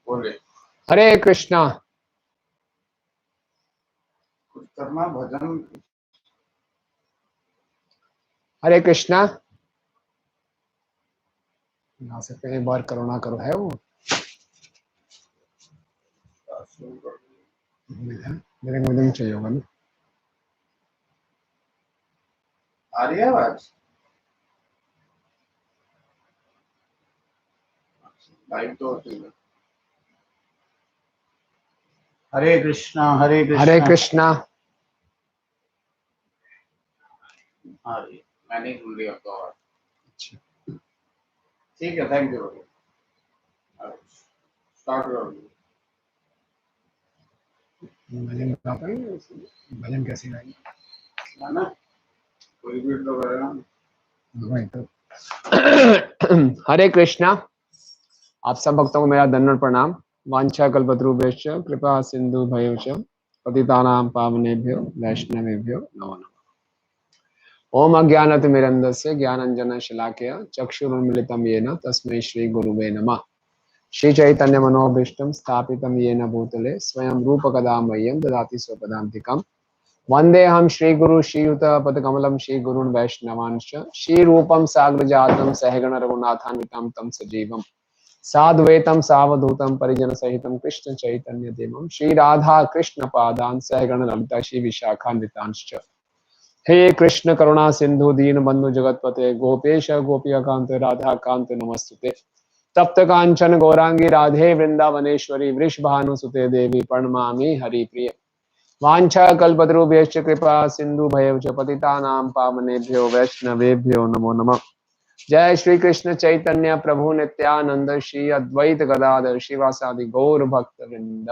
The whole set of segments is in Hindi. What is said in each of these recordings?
बोले हरे कृष्णा। कुछ करना भजन। हरे कृष्णा। यहाँ से कई बार करुणा करो है वो मेरे को नहीं चाहिए होगा ना। आ रही है आवाज? लाइव तो होती है। हरे कृष्णा हरे कृष्णा। हरे कृष्णा। आ रही है, मैंने ही सुन लिया तो आवाज। ठीक है, थैंक यू। स्टार्ट करो। भजन गा पाएंगे? भजन कैसे गाएंगे? है ना, कोई भी तो करेगा। वही तो। हरे कृष्णा। आप सब भक्तों को मेरा दंडवत प्रणाम। वांछा कल्पतरुभ्यश्च कृपा सिंधु भयोच पतितानां पावनेभ्यो वैष्णवेभ्यो नमो नमः। ओम अज्ञानतिमिरन्धस्य ज्ञानाञ्जन शलाकया चक्षुरुन्मिलितं येन तस्मै श्री गुरुवे नमः। श्री चैतन्य मनोभीष्टं स्थापितं येन भूतले स्वयं रूपकदा मह्यं ददाति स्वपदान्तिकम्। वन्देऽहं श्रीगुरु श्रीयुतपदकमलं श्रीगुरून् वैष्णवांश्च श्रीरूपं साग्रजातं सहगण रघुनाथान्वितं तं सजीवं साद्वैतं सावधूतं परिजनसहितं कृष्ण चैतन्य देवं श्री राधा कृष्ण पादान् सहगण ललिता श्री विशाखान्वितांश्च। हे कृष्ण करुणा सिंधु दीन बंधु जगतपते गोपेश गोपिकांत राधा कांत नमस्तुते। तप्त कांचन गौरांगी राधे वृंदावनेश्वरी वृषभानुसुते देवी प्रणमामि हरिप्रिय। वांछा कल्पतरुभ्यश्च कृपा सिंधु भयश्च पतितानां पावनेभ्यो वैष्णवेभ्यो नमो नमः। जय श्री कृष्ण चैतन्य प्रभु नित्यानंद श्री अद्वैत गदाधर शिवासादि गौर भक्त वृंद।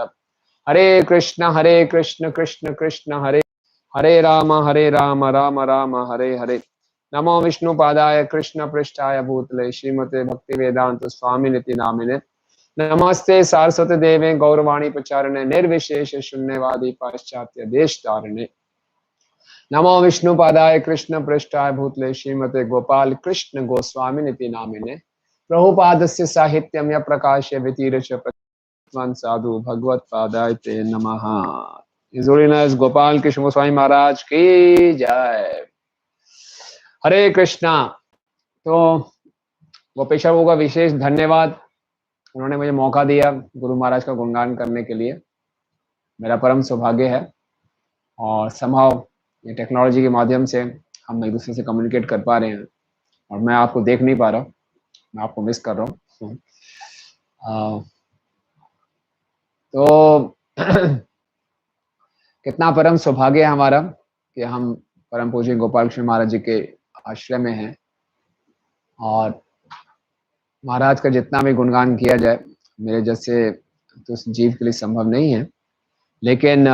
हरे कृष्ण कृष्ण कृष्ण हरे हरे राम राम राम हरे हरे। नमो विष्णु पादाय कृष्ण पृष्ठाय भूतले श्रीमते भक्ति वेदांत स्वामी निति नामिने। नमस्ते सारस्वती देवे गौरवाणी प्रचारणे निर्विशेष शून्यवादी पाश्चात्य देश तारिणे। नमो विष्णु पादाय कृष्ण पृष्ठाय भूतले श्रीमते गोपाल कृष्ण गोस्वामी निति नामिने। प्रभुपादस्य साहित्यम य प्रकाश्य वितीर्च प्रतिमान साधु भगवत पादाय ते नमः। His Holiness गोपाल कृष्ण गोस्वामी महाराज की जय। हरे कृष्णा। तो गोपेश्वर को का विशेष धन्यवाद, उन्होंने मुझे मौका दिया गुरु महाराज का गुणगान करने के लिए। मेरा परम सौभाग्य है और संभव ये टेक्नोलॉजी के माध्यम से हम एक दूसरे से कम्युनिकेट कर पा रहे हैं और मैं आपको देख नहीं पा रहा हूँ, मैं आपको मिस कर रहा हूँ। तो कितना परम सौभाग्य है हमारा कि हम परम पूज्य गोपाल कृष्ण महाराज जी के आश्रय में हैं और महाराज का जितना भी गुणगान किया जाए मेरे जैसे तो उस जीव के लिए संभव नहीं है, लेकिन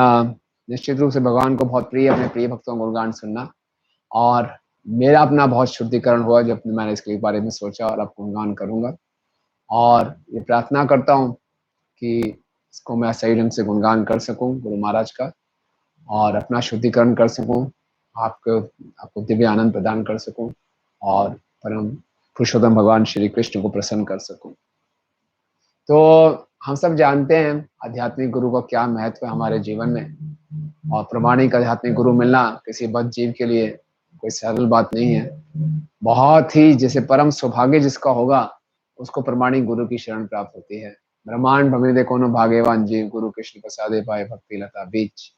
निश्चित रूप से भगवान को बहुत प्रिय अपने प्रिय भक्तों का गुणगान सुनना। और मेरा अपना बहुत शुद्धिकरण हुआ जब मैंने इसके बारे में सोचा और अब गुणगान करूंगा और ये प्रार्थना करता हूँ कि इसको मैं सही ढंग से गुणगान कर सकूं गुरु महाराज का और अपना शुद्धिकरण कर सकूं, आपको दिव्य आनंद प्रदान कर सकूं और परम पुरुषोत्तम भगवान श्री कृष्ण को प्रसन्न कर सकूं। तो हम सब जानते हैं आध्यात्मिक गुरु का क्या महत्व है हमारे जीवन में और प्रमाणिक आध्यात्मिक गुरु मिलना किसी बद्ध जीव के लिए कोई सरल बात नहीं है। बहुत ही जैसे परम सौभाग्य जिसका होगा उसको प्रमाणिक गुरु की शरण प्राप्त होती है। ब्रह्मांड भ्रमित कोनो भाग्यवान जीव गुरु कृष्ण प्रसादे पाए भक्ति लता बीच।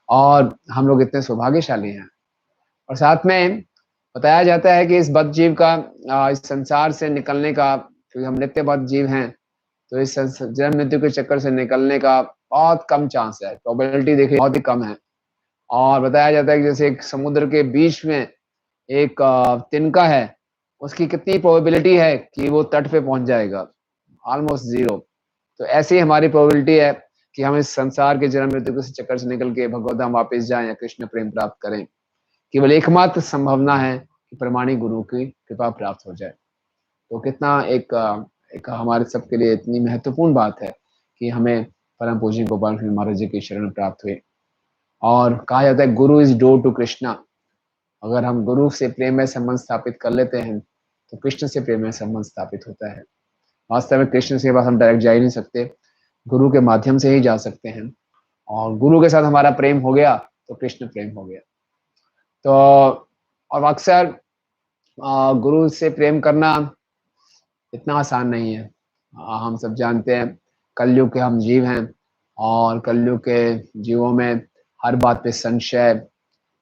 और हम लोग इतने सौभाग्यशाली हैं और साथ में बताया जाता है कि इस बद्ध जीव का इस संसार से निकलने का, क्योंकि हम नित्य बद्ध जीव हैं तो इस जन्म मृत्यु के चक्कर से निकलने का बहुत कम चांस है, प्रोबेबिलिटी देखिए बहुत ही कम है। और बताया जाता है कि जैसे एक समुद्र के बीच में एक तिनका है, उसकी कितनी प्रोबेबिलिटी है कि वो तट पे पहुंच जाएगा, ऑलमोस्ट जीरो। तो ऐसी ही हमारी प्रोबेबिलिटी है कि हम इस संसार के जन्म मृत्यु के चक्कर से निकल के भगवत धाम वापस जाएं या कृष्ण प्रेम प्राप्त करें। केवल एकमात्र संभावना है कि प्रमाणिक गुरु की कृपा प्राप्त हो जाए। तो कितना एक हमारे सबके लिए इतनी महत्वपूर्ण बात है कि हमें परम पूज्य गोपाल कृष्ण महाराज जी की शरण प्राप्त हुए। और कहा जाता है गुरु इज डोर टू कृष्णा। अगर हम गुरु से प्रेम में संबंध स्थापित कर लेते हैं तो कृष्ण से प्रेम में संबंध स्थापित होता है। वास्तव में कृष्ण के पास हम डायरेक्ट जा ही नहीं सकते, गुरु के माध्यम से ही जा सकते हैं। और गुरु के साथ हमारा प्रेम हो गया तो कृष्ण प्रेम हो गया। तो और अक्सर गुरु से प्रेम करना इतना आसान नहीं है। हम सब जानते हैं कलयुग के हम जीव हैं, और कलयुग के जीवों में हर बात पे संशय,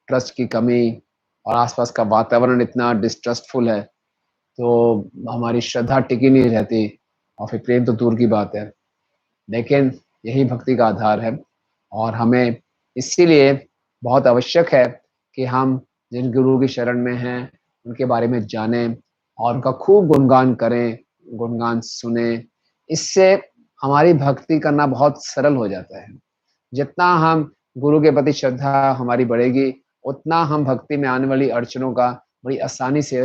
ट्रस्ट की कमी, और आसपास का वातावरण इतना डिस्ट्रस्टफुल है, तो हमारी श्रद्धा टिकी नहीं रहती, और फिर प्रेम तो दूर की बात है। लेकिन यही भक्ति का आधार है, और हमें इसीलिए बहुत आवश्यक है कि हम जिन गुरु की शरण में हैं उनके बारे में जानें और उनका खूब गुणगान करें, गुणगान सुने। इससे हमारी भक्ति करना बहुत सरल हो जाता है। जितना हम गुरु के प्रति श्रद्धा हमारी बढ़ेगी, उतना हम भक्ति में आने वाली अड़चनों का बड़ी आसानी से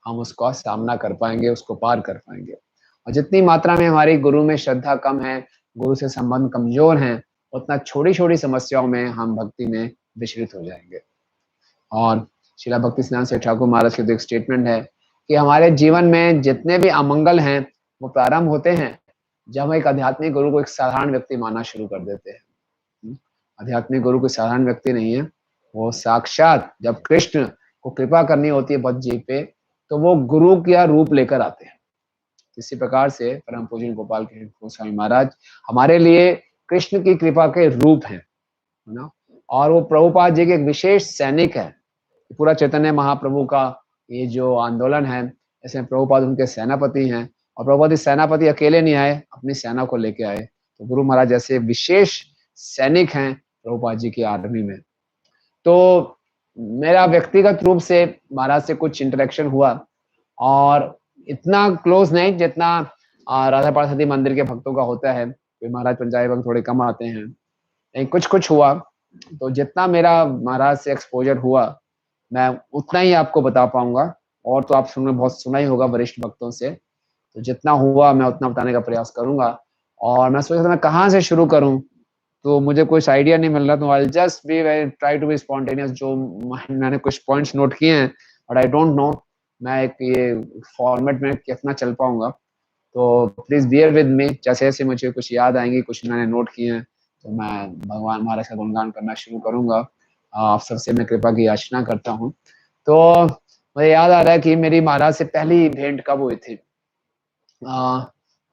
हम उसका सामना कर पाएंगे, उसको पार कर पाएंगे। और जितनी मात्रा में हमारी गुरु में श्रद्धा कम है, गुरु से संबंध कमजोर हैं, उतना छोटी-छोटी समस्याओं में हम भक्ति में विचलित हो जाएंगे। और श्रीला भक्ति सिद्धांत साई ठाकुर महाराज के तो एक स्टेटमेंट है कि हमारे जीवन में जितने भी अमंगल हैं, वो प्रारंभ होते हैं जब हम एक आध्यात्मिक गुरु को एक साधारण व्यक्ति मानना शुरू कर देते हैं। आध्यात्मिक गुरु कोई साधारण व्यक्ति नहीं है, वो साक्षात जब कृष्ण को कृपा करनी होती है भक्त जी पे, तो वो गुरु का रूप लेकर आते हैं। इसी प्रकार से परम पूज्य गोपाल कृष्ण गोस्वामी महाराज हमारे लिए कृष्ण की कृपा के रूप हैं, है ना। और वो प्रभुपाद जी के एक विशेष सैनिक है। पूरा चैतन्य महाप्रभु का ये जो आंदोलन है, इसमें प्रभुपाद उनके सेनापति हैं, और प्रभुपाद जी सेनापति अकेले नहीं आए, अपनी सेना को लेके आए। तो गुरु महाराज जैसे विशेष सैनिक हैं प्रभुपाद जी की आर्मी में। तो मेरा व्यक्तिगत रूप से महाराज से कुछ इंटरेक्शन हुआ, और इतना क्लोज नहीं जितना राधा पार्वती मंदिर के भक्तों का होता है। तो महाराज पंजाबी भक्त थोड़े कम आते हैं, लेकिन कुछ कुछ हुआ। तो जितना मेरा महाराज से एक्सपोजर हुआ, मैं उतना ही आपको बता पाऊंगा। और तो आप बहुत सुना ही होगा वरिष्ठ भक्तों से, तो जितना हुआ मैं उतना बताने का प्रयास करूंगा। और मैं सोचा था मैं कहाँ से शुरू करूं, तो मुझे कुछ आइडिया नहीं मिल रहा। तो I just be try to be spontaneous. जो मैंने कुछ पॉइंट्स नोट किए हैं, बट आई डोंट नो मैं एक ये फॉर्मेट में कितना चल पाऊंगा। तो प्लीज बियर विद मी, जैसे जैसे मुझे कुछ याद आएंगी, कुछ मैंने नोट किए हैं, तो मैं भगवान महाराज का गुणगान करना शुरू करूंगा। आप सबसे मैं कृपा की याचना करता हूँ। तो मुझे याद आ रहा है कि मेरी महाराज से पहली भेंट कब हुई थी।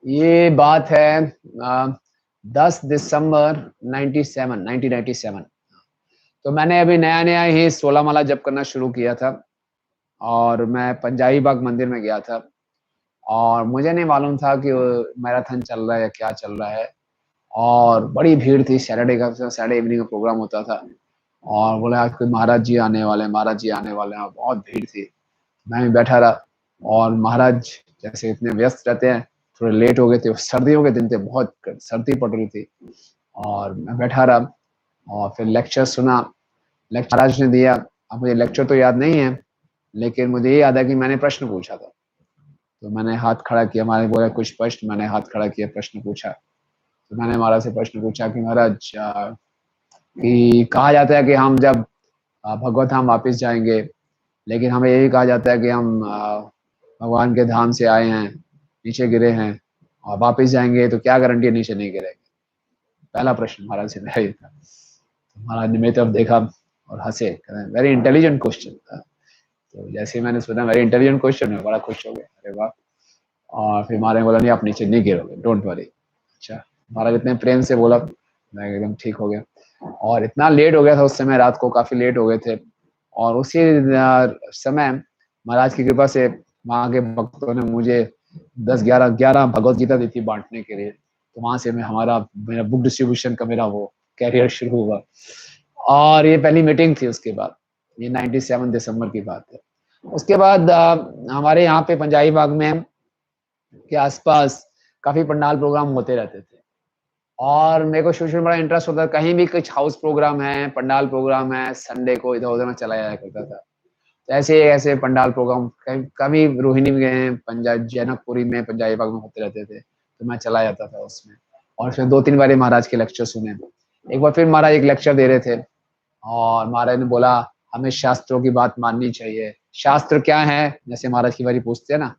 ये बात है 10 दिसंबर 1997। तो मैंने अभी नया नया ही 16 माला जप करना शुरू किया था, और मैं पंजाबी बाग मंदिर में गया था, और मुझे नहीं मालूम था कि मैराथन चल रहा है या क्या चल रहा है। और बड़ी भीड़ थी, सैटरडे इवनिंग का प्रोग्राम होता था, और बोले आज कोई महाराज जी आने वाले हैं, महाराज जी आने वाले हैं। बहुत भीड़ थी, मैं भी बैठा रहा। और महाराज जैसे इतने व्यस्त रहते हैं, थोड़े लेट हो गए थे, सर्दियों के दिन थे, बहुत सर्दी पड़ रही थी, और मैं बैठा रहा और फिर लेक्चर सुना। लेक्चर महाराज ने दिया। अब मुझे लेक्चर तो याद नहीं है, लेकिन मुझे ये याद है कि मैंने प्रश्न पूछा था। तो मैंने हाथ खड़ा किया, महाराज बोला कुछ प्रश्न, मैंने हाथ खड़ा किया, प्रश्न पूछा। तो मैंने महाराज से प्रश्न पूछा कि महाराज कि कहा जाता है कि हम जब भगवत धाम वापस जाएंगे, लेकिन हमें यही कहा जाता है कि हम भगवान के धाम से आए हैं, नीचे गिरे हैं, और वापस जाएंगे, तो क्या गारंटी है नीचे नहीं गिरेंगे। पहला प्रश्न महाराज से मेरा ये था। तो महाराज ने मेरी तरफ देखा और हंसे, वेरी इंटेलिजेंट क्वेश्चन था। तो जैसे ही मैंने सुना वेरी इंटेलिजेंट क्वेश्चन, मैं बड़ा खुश हो गया, अरे वाह। और फिर महाराज ने बोला नहीं आप नीचे नहीं गिरोगे, डोंट वरी। अच्छा, महाराज इतने प्रेम से बोला, मैं एकदम ठीक हो गया। और इतना लेट हो गया था उस समय, रात को काफी लेट हो गए थे, और उसी समय महाराज की कृपा से वहाँ के भक्तों ने मुझे 10-11 भगवत गीता दी थी बांटने के लिए। तो वहां से मेरा बुक डिस्ट्रीब्यूशन का मेरा वो कैरियर शुरू हुआ। और ये पहली मीटिंग थी उसके बाद, ये 97 दिसंबर की बात है। उसके बाद हमारे यहाँ पे पंजाबी बाग में के आसपास काफी पंडाल प्रोग्राम होते रहते थे, और मेरे को शुरू में बड़ा इंटरेस्ट होता था। कहीं भी कुछ हाउस प्रोग्राम है, पंडाल प्रोग्राम है, संडे को इधर उधर में चला जाया करता था। तो ऐसे पंडाल प्रोग्राम कभी रोहिणी में गए, पंजाब जनकपुरी में पंजाबी बाग में होते रहते थे, तो मैं चला जाता था उसमें। और फिर 2-3 बार महाराज के लेक्चर सुने। एक बार फिर महाराज एक लेक्चर दे रहे थे, और महाराज ने बोला हमें शास्त्रों की बात माननी चाहिए। शास्त्र क्या है, जैसे महाराज की बारी पूछते हैं ना,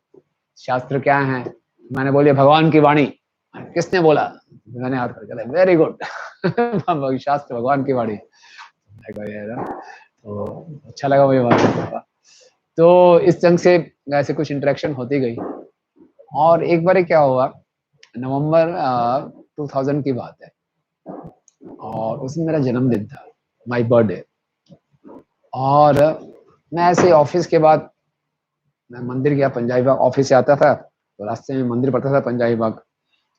शास्त्र क्या है। मैंने बोलिए भगवान की वाणी। किसने बोला? मैंने हाथ खड़ा किया, वेरी गुड। शास्त्र भगवान की वाणी। मैं कहा यार, तो अच्छा लगा मुझे बात। तो इस ढंग से ऐसे कुछ इंटरेक्शन होती गई। और एक बार क्या हुआ, नवंबर 2000 की बात है, और उस दिन मेरा जन्मदिन था, माय बर्थडे। और मैं ऐसे ऑफिस के बाद मैं मंदिर गया, पंजाबी बाग ऑफिस से आता था, तो रास्ते में मंदिर पड़ता था पंजाबी बाग।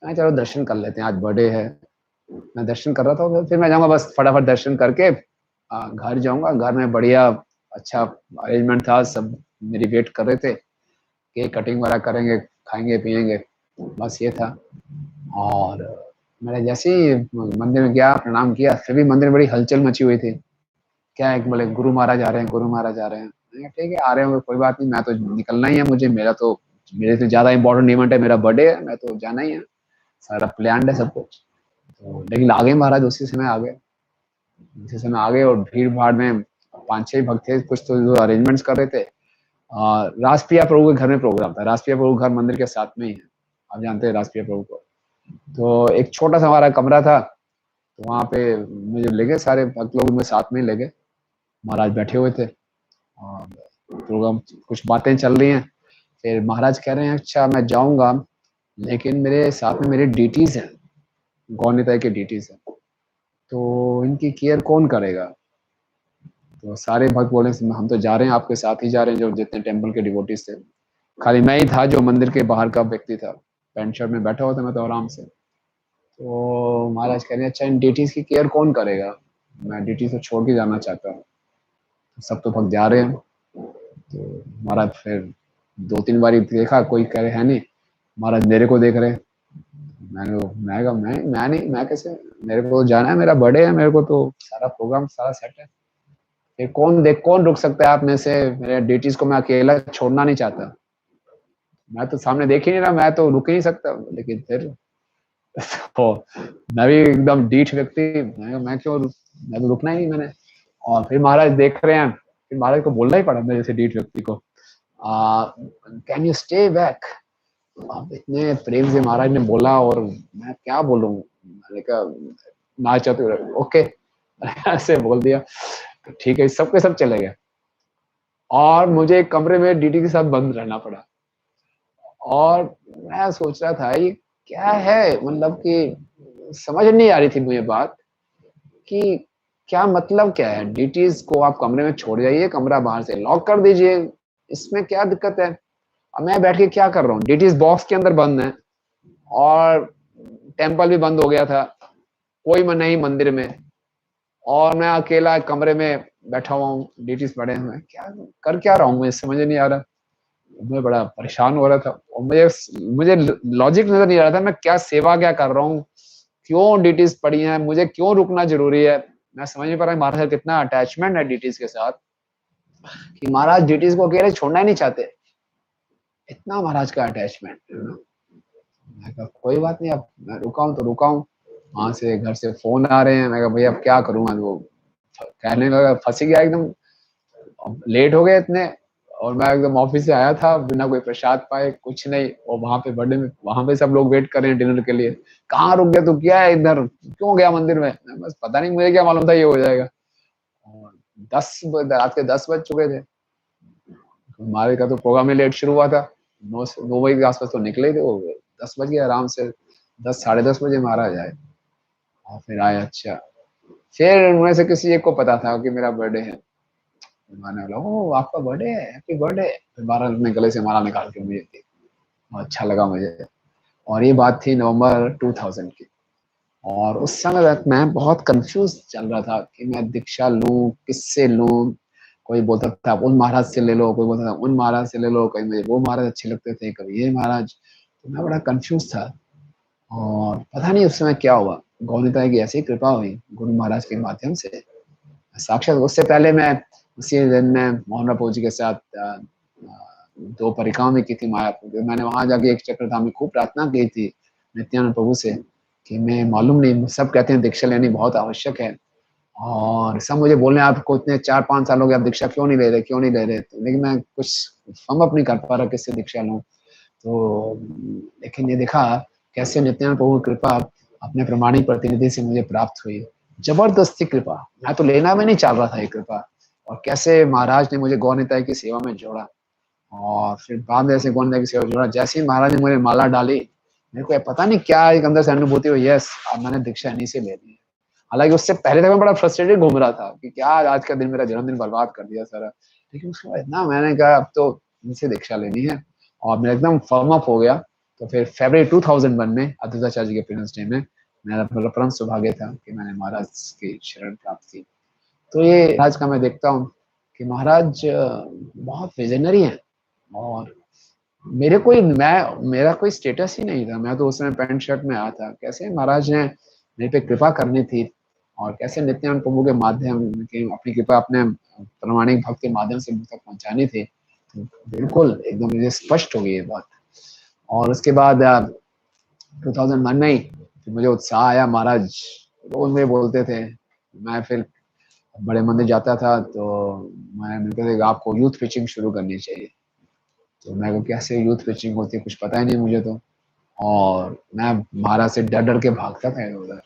मैं चलो दर्शन कर लेते हैं, आज बर्थडे है। मैं दर्शन कर रहा था, फिर मैं जाऊंगा बस फटाफट दर्शन करके घर जाऊंगा। घर में बढ़िया अच्छा अरेंजमेंट था, सब मेरी वेट कर रहे थे, केक कटिंग वगैरह करेंगे, खाएंगे पिएंगे, बस ये था। और मैंने जैसे ही मंदिर में गया, प्रणाम किया, फिर भी मंदिर में बड़ी हलचल मची हुई थी। क्या है, बोले गुरु महाराज आ रहे हैं, गुरु महाराज आ रहे हैं। मैंने कहा, ठीक है आ रहे होंगे, कोई बात नहीं, मैं तो निकलना ही है, मुझे मेरा तो मेरे से ज्यादा इंपॉर्टेंट इवेंट है, मेरा बर्थडे है, मैं तो जाना ही है, सारा प्लान है सब कुछ। तो लेकिन आ गए महाराज, उसी समय आ गए, उसी समय आ गए। और भीड़ भाड़ में 5-6 भक्त थे, कुछ तो जो अरेंजमेंट्स कर रहे थे। राजप्रिया प्रभु के घर में प्रोग्राम था, राजप्रिया प्रभु घर मंदिर के साथ में ही है, आप जानते हैं राजप्रिया प्रभु को। तो एक छोटा सा हमारा कमरा था, तो वहाँ पे मुझे ले गए, सारे भक्त लोग में साथ में ले गए। महाराज बैठे हुए थे और प्रोग्राम, कुछ बातें चल रही हैं। फिर महाराज कह रहे हैं, अच्छा मैं जाऊंगा, लेकिन मेरे साथ में मेरे डीटीज हैं, गौनिताई के डीटीज हैं, तो इनकी केयर कौन करेगा। तो सारे भक्त बोले, हम तो जा रहे हैं, आपके साथ ही जा रहे हैं, जो जितने टेम्पल के डिवोटीज थे। खाली मैं ही था जो मंदिर के बाहर का व्यक्ति था, पैंट शर्ट में बैठा हुआ था मैं तो आराम से। तो महाराज कह रहे हैं, अच्छा इन डीटीज की केयर कौन करेगा, मैं डीटीज को छोड़ के जाना चाहता हूँ। सब तो भक्त जा रहे हैं। तो महाराज फिर 2-3 बारी देखा, कोई कह रहे है नहीं। महाराज मेरे को देख रहे हैं, मैं कहा मैं नहीं, मैं कैसे, मेरे को जाना है, मेरा बर्थडे है, मेरे को तो सारा प्रोग्राम सारा सेट है। ये कौन रुक सकता है आप में से, मेरे डेटीज को मैं अकेला छोड़ना नहीं चाहता। मैं तो सामने देख ही नहीं रहा, मैं तो रुक ही नहीं सकता। लेकिन फिर तो मैं भी एकदम डीठ व्यक्ति, मैं क्यों मैं तो रुकना ही नहीं मैंने। और फिर महाराज देख रहे हैं, फिर महाराज को बोलना ही पड़ा मेरे जैसे डीठ व्यक्ति को, कैन यू स्टे बैक। अब इतने प्रेम से महाराज ने बोला, और मैं क्या बोलूं, मैंने कहा ना चाहते ओके, ऐसे बोल दिया। तो ठीक है, सबके सब चले गए, और मुझे एक कमरे में डीटी के साथ बंद रहना पड़ा। और मैं सोच रहा था ये क्या है, मतलब कि समझ नहीं आ रही थी मुझे बात, कि क्या मतलब क्या है, डीटीज को आप कमरे में छोड़ जाइए, कमरा बाहर से लॉक कर दीजिए, इसमें क्या दिक्कत है। अब मैं बैठ के क्या कर रहा हूँ, डीटीज बॉक्स के अंदर बंद है, और टेम्पल भी बंद हो गया था, कोई मैं नहीं मंदिर में, और मैं अकेला कमरे में बैठा हुआ हूँ, डीटीज पड़े हुए, क्या कर क्या रहा हूँ, मुझे समझ नहीं आ रहा। मैं बड़ा परेशान हो रहा था, और मुझे लॉजिक नजर नहीं आ रहा था, मैं क्या सेवा क्या कर रहा हूँ, क्यों डीटीज पड़ी हैं, मुझे क्यों रुकना जरूरी है। मैं समझ नहीं पा रहा महाराज कितना अटैचमेंट है डीटीज के साथ, कि महाराज डीटीज को अकेले छोड़ना ही नहीं चाहते, इतना महाराज का अटैचमेंट। मैं कहा कोई बात नहीं, अब मैं रुका हूँ तो रुका हूँ। वहां से घर से फोन आ रहे हैं, मैं कहा भैया अब क्या करूँगा, वो कहने लगा, फंस गया एकदम, लेट हो गए इतने। और मैं एकदम ऑफिस से आया था बिना कोई प्रसाद पाए, कुछ नहीं, और वहां पे बर्थडे में वहां पे सब लोग वेट कर रहे हैं डिनर के लिए। कहाँ रुक गया तू, क्या है इधर, क्यों गया मंदिर में। बस पता नहीं, मुझे क्या मालूम था ये हो जाएगा। और रात के 10 बज चुके थे, हमारे का तो प्रोग्राम ही लेट शुरू हुआ था, 9 बजे के आसपास तो निकले थे वो, 10 बज गए आराम से, 10 साढ़े 10 बजे महाराज आए। और फिर आए, अच्छा, फिर उनमें से किसी एक को पता था कि मेरा बर्थडे है। मैंने बोला, ओ आपका बर्थडे है, हैप्पी बर्थडे। फिर महाराज ने गले से माला निकाल के मुझे दी, अच्छा लगा मुझे। और ये बात थी नवंबर 2000 की। और उस समय तक मैं बहुत कंफ्यूज चल रहा था कि मैं दीक्षा लूं, किससे लूं। कोई बोलता था उन महाराज से ले लो, कोई बोलता था उन महाराज से ले लो, कहीं मुझे वो महाराज अच्छे लगते थे, कभी ये महाराज। तो मैं बड़ा कंफ्यूज था। और पता नहीं उस समय क्या हुआ, गौनिता की ऐसी कृपा हुई गुरु महाराज के माध्यम से, साक्षात। उससे पहले मैं उसी दिन में मोहन प्रभु जी के साथ 2 परिक्रमा भी की थी मायापुर। मैंने वहां जाके एक चक्रधाम में खूब प्रार्थना की थी नित्यानंद प्रभु से, कि मैं मालूम नहीं, सब कहते हैं दीक्षा लेनी बहुत आवश्यक है, और सब मुझे बोलने आपको इतने 4-5 साल हो गए, आप दीक्षा क्यों नहीं ले रहे, क्यों नहीं ले रहे। तो लेकिन मैं कुछ फम अप नहीं कर पा रहा किससे दीक्षा लूं। तो लेकिन ये देखा कैसे नित्यानंद प्रभु की कृपा, अपने प्रमाणिक प्रतिनिधि से मुझे प्राप्त हुई। जबरदस्ती कृपा, मैं तो लेना भी नहीं चाह रहा था ये कृपा, और कैसे महाराज ने मुझे गौर निताई की सेवा में जोड़ा, और फिर बाद में ऐसे गौर निताई की सेवा में जोड़ा। जैसे ही महाराज ने मुझे माला डाली, मेरे को पता नहीं क्या एक अंदर से अनुभूति हुई, यस अब मैंने दीक्षा इन्हीं से ले ली है। हालांकि उससे पहले तक मैं बड़ा फ्रस्ट्रेटेड घूम रहा था कि क्या आज का दिन, मेरा जन्मदिन बर्बाद कर दिया सारा। लेकिन उसके बाद इतना मैंने कहा अब तो इनसे दीक्षा लेनी है, और मैं एकदम फर्म अप हो गया। तो फिर फरवरी 2001 में अद्वैताचार्य जी के प्रेजेंस डे में मेरा परम सौभाग्य था कि मैंने महाराज की शरण प्राप्त की। तो ये महाराज का मैं देखता हूँ कि महाराज बहुत विजनरी हैं, और मेरा कोई स्टेटस ही नहीं था। मैं तो उस समय पैंट शर्ट में आया था। कैसे महाराज ने मेरे पे कृपा करनी थी, और कैसे नित्यानंद प्रभु के माध्यम की अपनी कृपा अपने प्रामाणिक भक्त के माध्यम से मुझ तक पहुंचानी थी, तो बिल्कुल एकदम मुझे स्पष्ट हो गई ये बात। और उसके बाद 2001 में ही मुझे उत्साह आया। महाराज रोज मुझे बोलते थे, मैं फिर बड़े मंदिर जाता था तो मैं मिलते थे आपको यूथ पिचिंग शुरू करनी चाहिए। तो मैं को कैसे यूथ पिचिंग होती है कुछ पता ही नहीं मुझे तो, और मैं महाराज से डर डर के भागता था इधर उधर।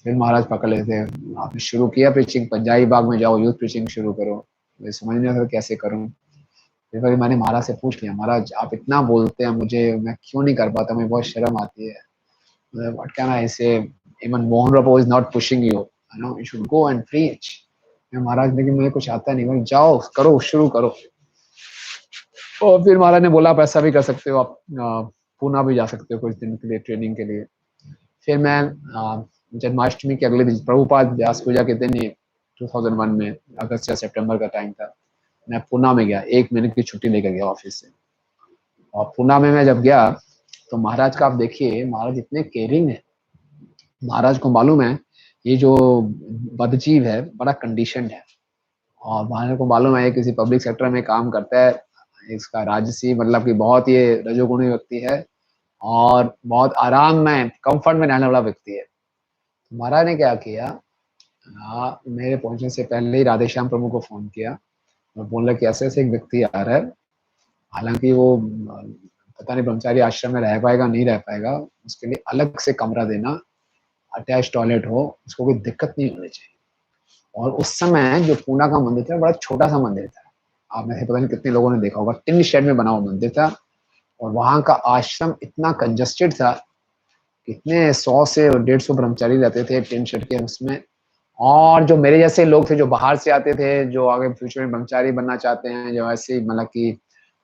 फिर महाराज पकड़ लेते थे, आपने शुरू किया पिचिंग, पंजाबी बाग में जाओ यूथ पिचिंग शुरू करो। मुझे समझ नहीं आता कैसे करूँ। फिर कभी मैंने महाराज से पूछ लिया, महाराज आप इतना बोलते हैं मुझे, मैं क्यों नहीं कर पाता, मुझे बहुत शर्म आती है। What can I say? Even Mohan Rao is not pushing you. You know, you should go and preach. महाराज लेकिन मुझे कुछ आता नहीं, भाई जाओ करो शुरू करो। और फिर महाराज ने बोला आप ऐसा भी कर सकते हो, आप पूना भी जा सकते हो कुछ दिन के लिए ट्रेनिंग के लिए। फिर मैं जन्माष्टमी के अगले दिन, प्रभुपाद व्यास पूजा के दिन ही 2001 में अगस्त या सितंबर का टाइम था, मैं पूना में गया, 1 महीने की छुट्टी लेकर गया ऑफिस से। और पूना में मैं जब गया तो महाराज का आप देखिए, महाराज इतने केयरिंग है। महाराज को मालूम है ये जो बदजीव है बड़ा कंडीशनड है, और महाराज को मालूम है किसी पब्लिक सेक्टर में काम करता है, इसका राजसी मतलब कि बहुत ये रजोगुणी व्यक्ति है, और बहुत आराम में कंफर्ट में रहने वाला व्यक्ति है। महाराज ने क्या किया, मेरे पहुंचने से पहले ही राधेश्याम प्रभु को फोन किया और बोला कि ऐसे ऐसे एक व्यक्ति आ रहा है, हालांकि वो पता नहीं ब्रह्मचारी आश्रम में रह पाएगा नहीं रह पाएगा, उसके लिए अलग से कमरा देना, अटैच टॉयलेट हो, उसको कोई दिक्कत नहीं होनी चाहिए। और उस समय जो पूना का मंदिर था बड़ा छोटा सा मंदिर था, आप में से पता नहीं कितने लोगों ने देखा होगा, टिन शेड में बना हुआ मंदिर था, और वहां का आश्रम इतना कंजस्टेड था, कितने 100 से 150 ब्रह्मचारी रहते थे टिन शेड के उसमें। और जो मेरे जैसे लोग थे जो बाहर से आते थे, जो आगे फ्यूचर में ब्रह्मचारी बनना चाहते हैं, जो ऐसे मतलब कि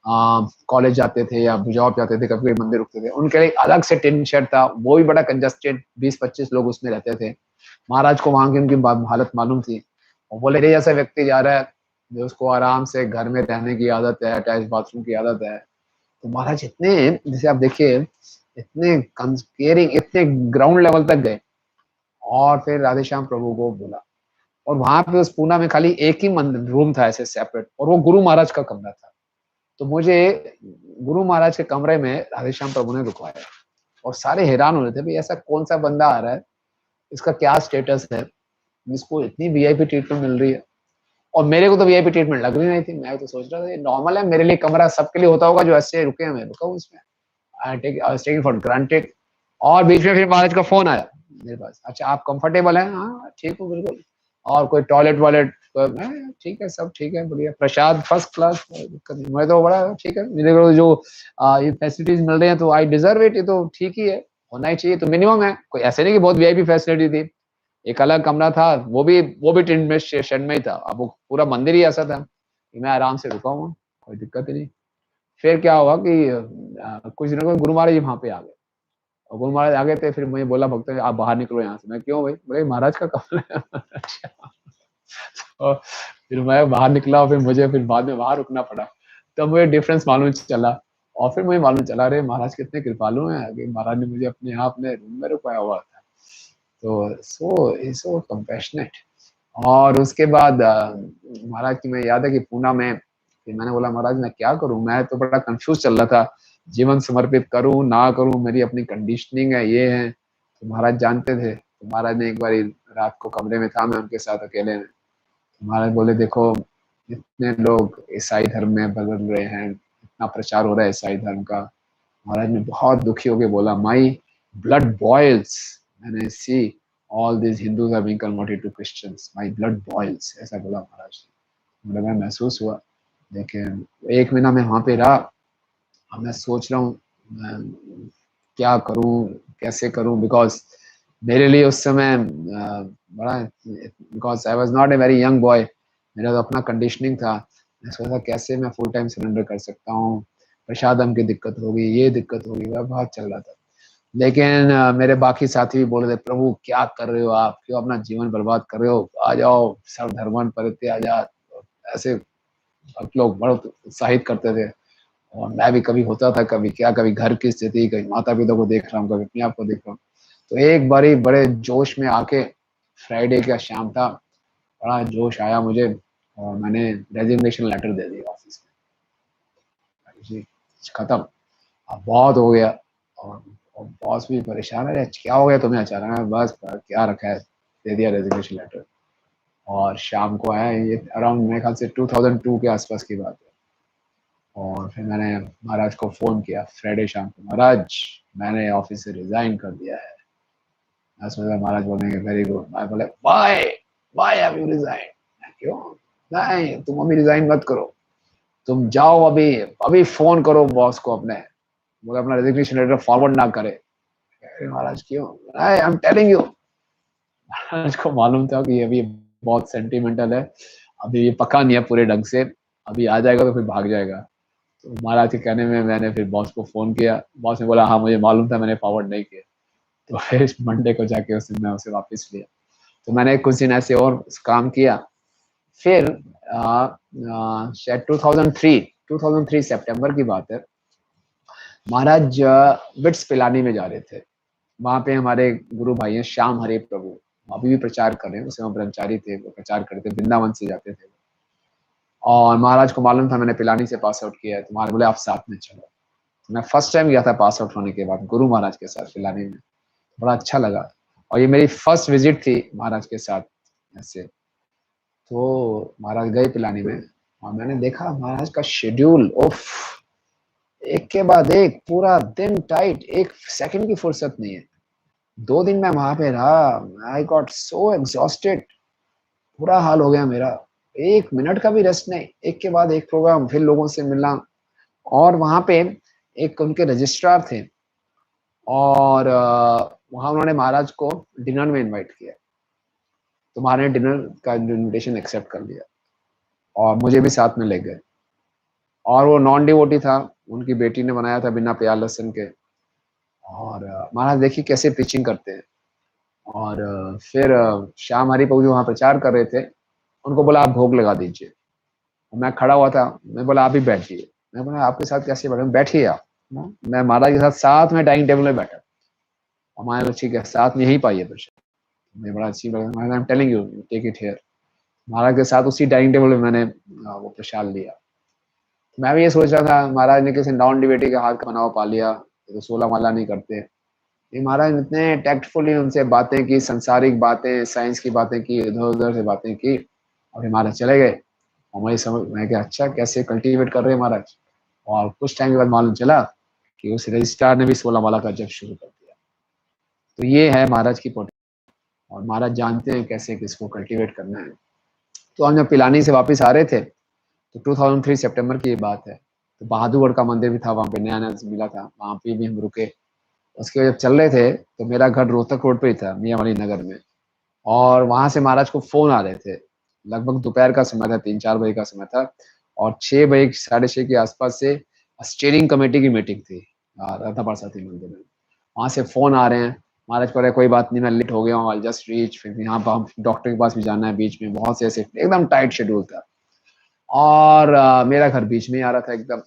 कॉलेज जाते थे या जॉब जाते थे, कभी मंदिर रुकते थे, उनके लिए अलग से टिन शेड था, वो भी बड़ा कंजस्टेड, 20-25 लोग उसमें रहते थे। महाराज को वहां की उनकी हालत मालूम थी, और बोले मेरे जैसा व्यक्ति जा रहा है जो उसको आराम से घर में रहने की आदत है, अटैच बाथरूम की आदत है। तो महाराज इतने, जैसे आप देखिए, इतने केयरिंग, इतने ग्राउंड लेवल तक गए। और फिर राधेश्याम प्रभु को बोला, और वहां पे उस पूना में खाली एक ही रूम था ऐसे सेपरेट, और वो गुरु महाराज का कमरा था। तो मुझे गुरु महाराज के कमरे में राधेश्याम प्रभु ने रुकवाया, और सारे हैरान हो रहे थे भाई ऐसा कौन सा बंदा आ रहा है, इसका क्या स्टेटस है, इसको इतनी वीआईपी ट्रीटमेंट मिल रही है। और मेरे को तो वीआईपी ट्रीटमेंट लग रही नहीं थी, मैं तो सोच रहा था ये नॉर्मल है, मेरे लिए कमरा सबके लिए होता होगा जो ऐसे रुके हैं, मैं रुका हूँ इसमें, आई टेक फॉर ग्रांटेड। और बीच में फिर महाराज का फोन आया मेरे पास, अच्छा आप कंफर्टेबल हैं? हाँ ठीक हूँ बिल्कुल। और कोई टॉयलेट वॉलेट ठीक है, सब ठीक है, बढ़िया, प्रसाद फर्स्ट क्लास, दिक्कत नहीं, मैं तो बड़ा ठीक है, मेरे को जो ये फैसिलिटीज मिल रही हैं तो आई डिजर्व इट, ये तो ठीक ही है, होना ही चाहिए, तो मिनिमम है, कोई ऐसे नहीं कि बहुत वीआईपी फैसिलिटी थी। एक अलग कमरा था, वो भी टिन में शेड में ही था, अब वो पूरा मंदिर ही ऐसा था कि मैं आराम से रुका हूँ, कोई दिक्कत ही नहीं। फिर क्या हुआ कि कुछ दिनों में गुरु महाराज जी वहां पे आ गए, और गुरु महाराज आ गए थे, फिर मुझे बोला भक्त आप बाहर निकलो यहाँ से। मैं क्यों भाई? बोले महाराज का कमरा है। और फिर मैं बाहर निकला, और फिर मुझे फिर बाद में वहां रुकना पड़ा, तब मुझे डिफरेंस मालूम चला। और फिर मुझे मालूम चला अरे महाराज कितने कृपालु हैं, कि महाराज ने मुझे अपने यहाँ अपने रूम में रुकाया हुआ था। तो सो कंपैशनेट। और उसके बाद महाराज की मैं याद है कि पूना में फिर मैंने बोला महाराज मैं क्या करूं, मैं तो बड़ा कंफ्यूज चल रहा था, जीवन समर्पित करूं ना करूं, मेरी अपनी कंडीशनिंग है, ये है। तो महाराज जानते थे, तो महाराज ने एक बार रात को कमरे में था मैं उनके साथ अकेले में, तो महाराज बोले देखो इतने लोग ईसाई धर्म में बदल रहे हैं, इतना प्रचार हो रहा है ईसाई धर्म का। महाराज ने बहुत दुखी होकर बोला माई ब्लड बॉयल्स मैंने see all this Hindus are being converted to Christians, my blood boils, ऐसा बोला महाराज ने। मुझे महसूस हुआ। लेकिन 1 महीना मैं वहाँ पे रहा। अब मैं सोच रहा हूँ मैं क्या करूँ, कैसे करूँ, बिकॉज मेरे लिए उस समय बड़ा, because I was not a very young boy, मेरा तो अपना कंडीशनिंग था। मैं सोचा कैसे मैं फुल टाइम सरेंडर कर सकता हूँ, प्रसादम की दिक्कत होगी, ये दिक्कत होगी, वह बहुत चल रहा था। लेकिन मेरे बाकी साथी भी बोल रहे थे, प्रभु क्या कर रहे हो आप, क्यों अपना जीवन बर्बाद कर रहे हो, आ जाओ सर्वधर्मान परित्याज्य, ऐसे आप लोग बड़ा उत्साहित करते थे। और मैं भी कभी होता था, कभी क्या, कभी घर की स्थिति, कभी माता पिता को देख रहा हूँ, कभी अपने आप को देख रहा हूँ। तो एक बारी बड़े जोश में आके, फ्राइडे का शाम था, बड़ा जोश आया मुझे और मैंने रेजिग्नेशन लेटर दे दिया ऑफिस में जी, खत्म, अब बहुत हो गया। और बॉस भी परेशान है, क्या हो गया तुम्हें अचानक, बस क्या रखा है, दे दिया रेजिग्नेशन लेटर। और शाम को आया, ये अराउंड मेरे ख्याल से 2002 के आसपास की बात है। और फिर मैंने महाराज को फ़ोन किया फ्राइडे शाम को, महाराज मैंने ऑफिस से रिज़ाइन कर दिया है। मैं सोचा महाराज बोलेंगे वेरी गुड, मैं बोले why why have you resign, क्यों, नहीं तुम अभी रिज़ाइन मत करो, तुम जाओ अभी अभी फ़ोन करो बॉस को अपने, बोले अपना रेजिग्नेशन लेटर फॉरवर्ड ना करे। अरे महाराज क्यों, आई एम टेलिंग यू। महाराज को मालूम था कि अभी बहुत सेंटिमेंटल है, अभी ये पका नहीं है पूरे ढंग से, अभी आ जाएगा तो फिर भाग जाएगा। तो महाराज के कहने में मैंने फिर बॉस को फ़ोन किया, बॉस ने बोला हाँ मुझे मालूम था, मैंने फॉरवर्ड नहीं किया। तो फिर मंडे को जाके उस दिन मैं उसे वापस लिया। तो मैंने कुछ दिन ऐसे और काम किया। फिर शायद 2003 सितंबर की बात है, महाराज बिट्स पिलानी में जा रहे थे। वहाँ पे हमारे गुरु भाई हैं श्याम हरे प्रभु, अभी भी प्रचार कर रहे हैं, उस समय ब्रह्मचारी थे, वो प्रचार करते थे, वृंदावन से जाते थे। और महाराज को मालूम था मैंने पिलानी से पास आउट किया है, तो महाराज बोले आप साथ में चलो। तो मैं फर्स्ट टाइम गया था पास आउट होने के बाद गुरु महाराज के साथ पिलानी में, बड़ा अच्छा लगा। और ये मेरी फर्स्ट विजिट थी महाराज के साथ ऐसे। तो महाराज गए पिलानी में और मैंने देखा महाराज का शेड्यूल, उफ, एक के बाद एक, पूरा दिन टाइट, एक सेकंड की फुर्सत नहीं है। 2 दिन मैं वहां पे रहा, आई गॉट सो एग्जॉस्टेड, बुरा हाल हो गया मेरा, 1 मिनट का भी रेस्ट नहीं, एक के बाद एक प्रोग्राम, फिर लोगों से मिलना। और वहां पे एक उनके रजिस्ट्रार थे और वहां उन्होंने महाराज को डिनर में इनवाइट किया, तो महाराज ने डिनर का इनविटेशन एक्सेप्ट कर लिया और मुझे भी साथ में ले गए। और वो नॉन डिवोटी था, उनकी बेटी ने बनाया था बिना प्याज लहसुन के। और महाराज देखिए कैसे पिचिंग करते हैं। और फिर श्याम हरि प्रभु जो वहाँ प्रचार कर रहे थे, उनको बोला आप भोग लगा दीजिए। मैं खड़ा हुआ था, मैं बोला आप ही बैठिए। मैं बोला आपके साथ कैसे बैठे, बैठिए आप ना? मैं महाराज के साथ साथ में डाइनिंग टेबल में बैठा, और महाराज बोले, ठीक है साथ में यहीं पाइए प्रसाद। मैं बड़ा अच्छी लगा, I am telling you take it here. Maharaj के साथ उसी डाइनिंग टेबल में मैंने वो प्रसाद लिया। मैं भी ये सोच रहा था महाराज ने किसी नॉन डिवेटी के हाथ का बनावा पा लिया, ये तो 16 माला नहीं करते। ये महाराज इतने टैक्टफुली उनसे बातें की, संसारिक बातें, साइंस की बातें की, इधर उधर से बातें की, और महाराज चले गए। और मुझे समझ में क्या अच्छा कैसे कल्टीवेट कर रहे हैं महाराज। और कुछ टाइम के बाद मालूम चला कि उस रजिस्ट्रार ने भी 16 माला का जप शुरू कर दिया। तो ये है महाराज की पोटेंशियल, और महाराज जानते हैं कैसे किसको कल्टीवेट करना है। तो हम जब पिलानी से वापस आ रहे थे, तो 2003 सितंबर की ये बात है, तो बहादुरगढ़ का मंदिर भी था वहाँ पे, नया नया मिला था, वहाँ पे भी हम रुके। उसके बाद जब चल रहे थे तो मेरा घर रोहतक रोड पे ही था, मियाँ वाली नगर में। और वहां से महाराज को फोन आ रहे थे, लगभग दोपहर का समय था, 3-4 बजे का समय था। और 6 बजे 6:30 के आसपास से स्टीयरिंग कमेटी की मीटिंग थी राधा पार्षदी मंदिर में। वहां से फोन आ रहे हैं, महाराज कह रहे कोई बात नहीं मैं लेट हो गया हूँ, आई जस्ट रीच, फिर यहाँ पर हम डॉक्टर के पास भी जाना है बीच में, बहुत से ऐसे एकदम टाइट शेड्यूल था। और मेरा घर बीच में ही आ रहा था एकदम।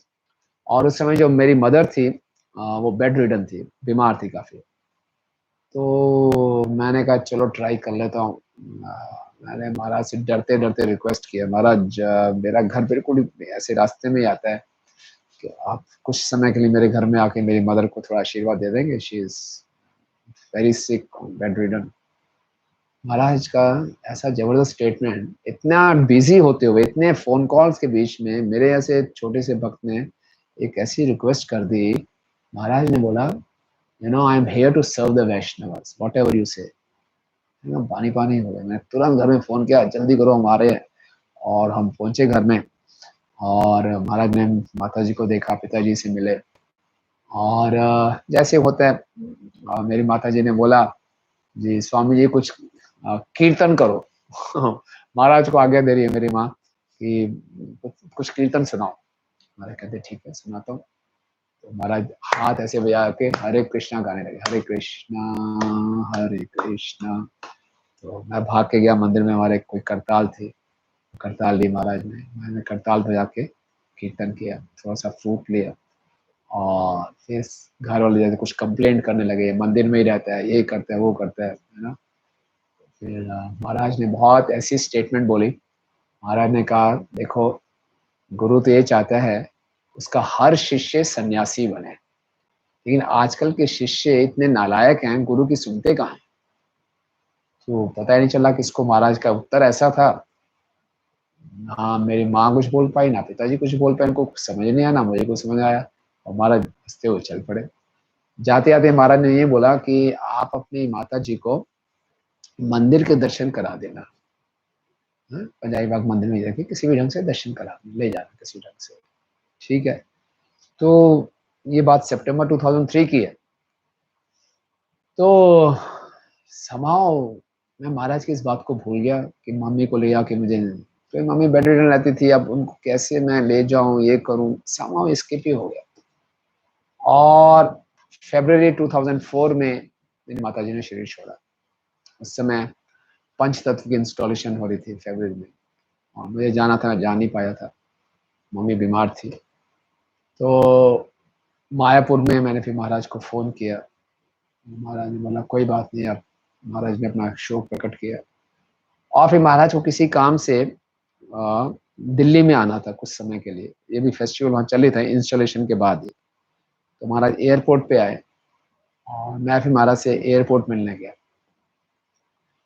और उस समय जो मेरी मदर थी वो बेड रिडन थी, बीमार थी काफी। तो मैंने कहा चलो ट्राई कर लेता हूँ। मैंने महाराज से डरते डरते रिक्वेस्ट किया, महाराज मेरा घर बिल्कुल ऐसे रास्ते में ही आता है कि आप कुछ समय के लिए मेरे घर में आके मेरी मदर को थोड़ा आशीर्वाद दे देंगे, she is very sick, bedridden. Maharaj का ऐसा जबरदस्त स्टेटमेंट, इतना बिजी होते हुए, इतने फोन कॉल्स के बीच में मेरे ऐसे छोटे से भक्त ने एक ऐसी रिक्वेस्ट कर दी। महाराज ने बोला you know I am here to serve the Vaishnavas what you say. पानी पानी हो गया। मैं तुरंत घर में फोन किया, जल्दी करो हम आ रहे हैं। और हम पहुंचे घर में, और महाराज ने माता जी को देखा, पिताजी से मिले। और जैसे होता है, मेरी माता जी ने बोला, जी स्वामी जी कुछ कीर्तन करो। महाराज को आज्ञा दे रही है मेरी माँ कि कुछ कीर्तन सुनाओ। महाराज कहते ठीक है सुनाता हूँ। तो महाराज हाथ ऐसे बजा के हरे कृष्णा गाने लगे, हरे कृष्णा हरे कृष्णा। तो मैं भाग के गया मंदिर में, हमारे कोई करताल थी, करताल ली महाराज ने, मैंने करताल बजा के कीर्तन किया, थोड़ा सा फ्रूट लिया। और फिर घर वाले जैसे कुछ कंप्लेंट करने लगे, मंदिर में ही रहता है, ये करता है वो करता है ना। फिर महाराज ने बहुत ऐसी स्टेटमेंट बोली। महाराज ने कहा देखो, गुरु तो ये चाहता है उसका हर शिष्य सन्यासी बने, लेकिन आजकल के शिष्य इतने नालायक हैं, गुरु की सुनते कहाँ हैं। तो पता ही नहीं चला किसको महाराज का उत्तर ऐसा था। ना मेरी माँ कुछ बोल पाई, ना पिताजी कुछ बोल पाए, उनको कुछ समझ नहीं आया, ना मुझे कुछ समझ आया। और महाराज हंसते हुए चल पड़े। जाते जाते महाराज ने ये बोला कि आप अपनी माता जी को मंदिर के दर्शन करा देना। पंजाबी बाग मंदिर में जाके किसी भी ढंग से दर्शन करा ले जाना किसी ढंग से, ठीक है। तो ये बात सितंबर 2003 की है। तो समाओ मैं महाराज की इस बात को भूल गया कि मम्मी को ले आके मुझे, तो मम्मी बेड रिडन रहती थी, अब उनको कैसे मैं ले जाऊं, ये करूं, समाओ स्किप ही हो गया। और फरवरी 2004 में मेरी माता जी ने शरीर छोड़ा। उस समय पंच तत्व की इंस्टॉलेशन हो रही थी फरवरी में, और मुझे जाना था, मैं जा नहीं पाया था, मम्मी बीमार थी। तो मायापुर में मैंने फिर महाराज को फ़ोन किया। महाराज ने बोला कोई बात नहीं। अब महाराज ने अपना शोक प्रकट किया। और फिर महाराज को किसी काम से दिल्ली में आना था कुछ समय के लिए, ये भी फेस्टिवल वहाँ चले थे इंस्टॉलेशन के बाद ही। तो महाराज एयरपोर्ट पे आए, और मैं फिर महाराज से एयरपोर्ट मिलने गया।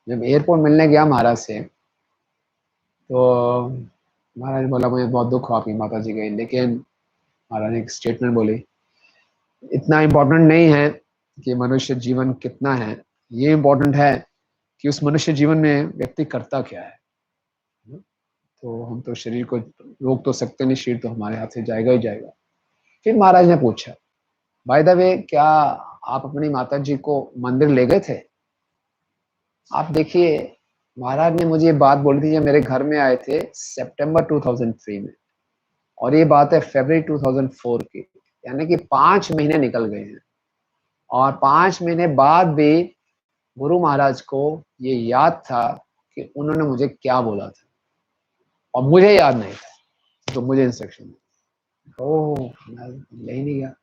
जब एयरपोर्ट मिलने गया महाराज से, तो महाराज ने बोला मुझे बहुत दुख हुआ आपकी माता जी गई, लेकिन महाराज ने एक स्टेटमेंट बोली, इतना इम्पोर्टेंट नहीं है कि मनुष्य जीवन कितना है, ये इम्पोर्टेंट है कि उस मनुष्य जीवन में व्यक्ति करता क्या है। तो हम तो शरीर को रोक तो सकते नहीं, शरीर तो हमारे हाथ से जाएगा ही जाएगा। फिर महाराज ने पूछा, बाय द वे क्या आप अपनी माता जी को मंदिर ले गए थे? आप देखिए, महाराज ने मुझे ये बात बोली थी जब मेरे घर में आए थे सितंबर 2003 में, और ये बात है फरवरी 2004 की, यानी कि 5 महीने निकल गए हैं। और 5 महीने बाद भी गुरु महाराज को ये याद था कि उन्होंने मुझे क्या बोला था, और मुझे याद नहीं था, तो मुझे इंस्ट्रक्शन। ओह मैं ले ही नहीं गया।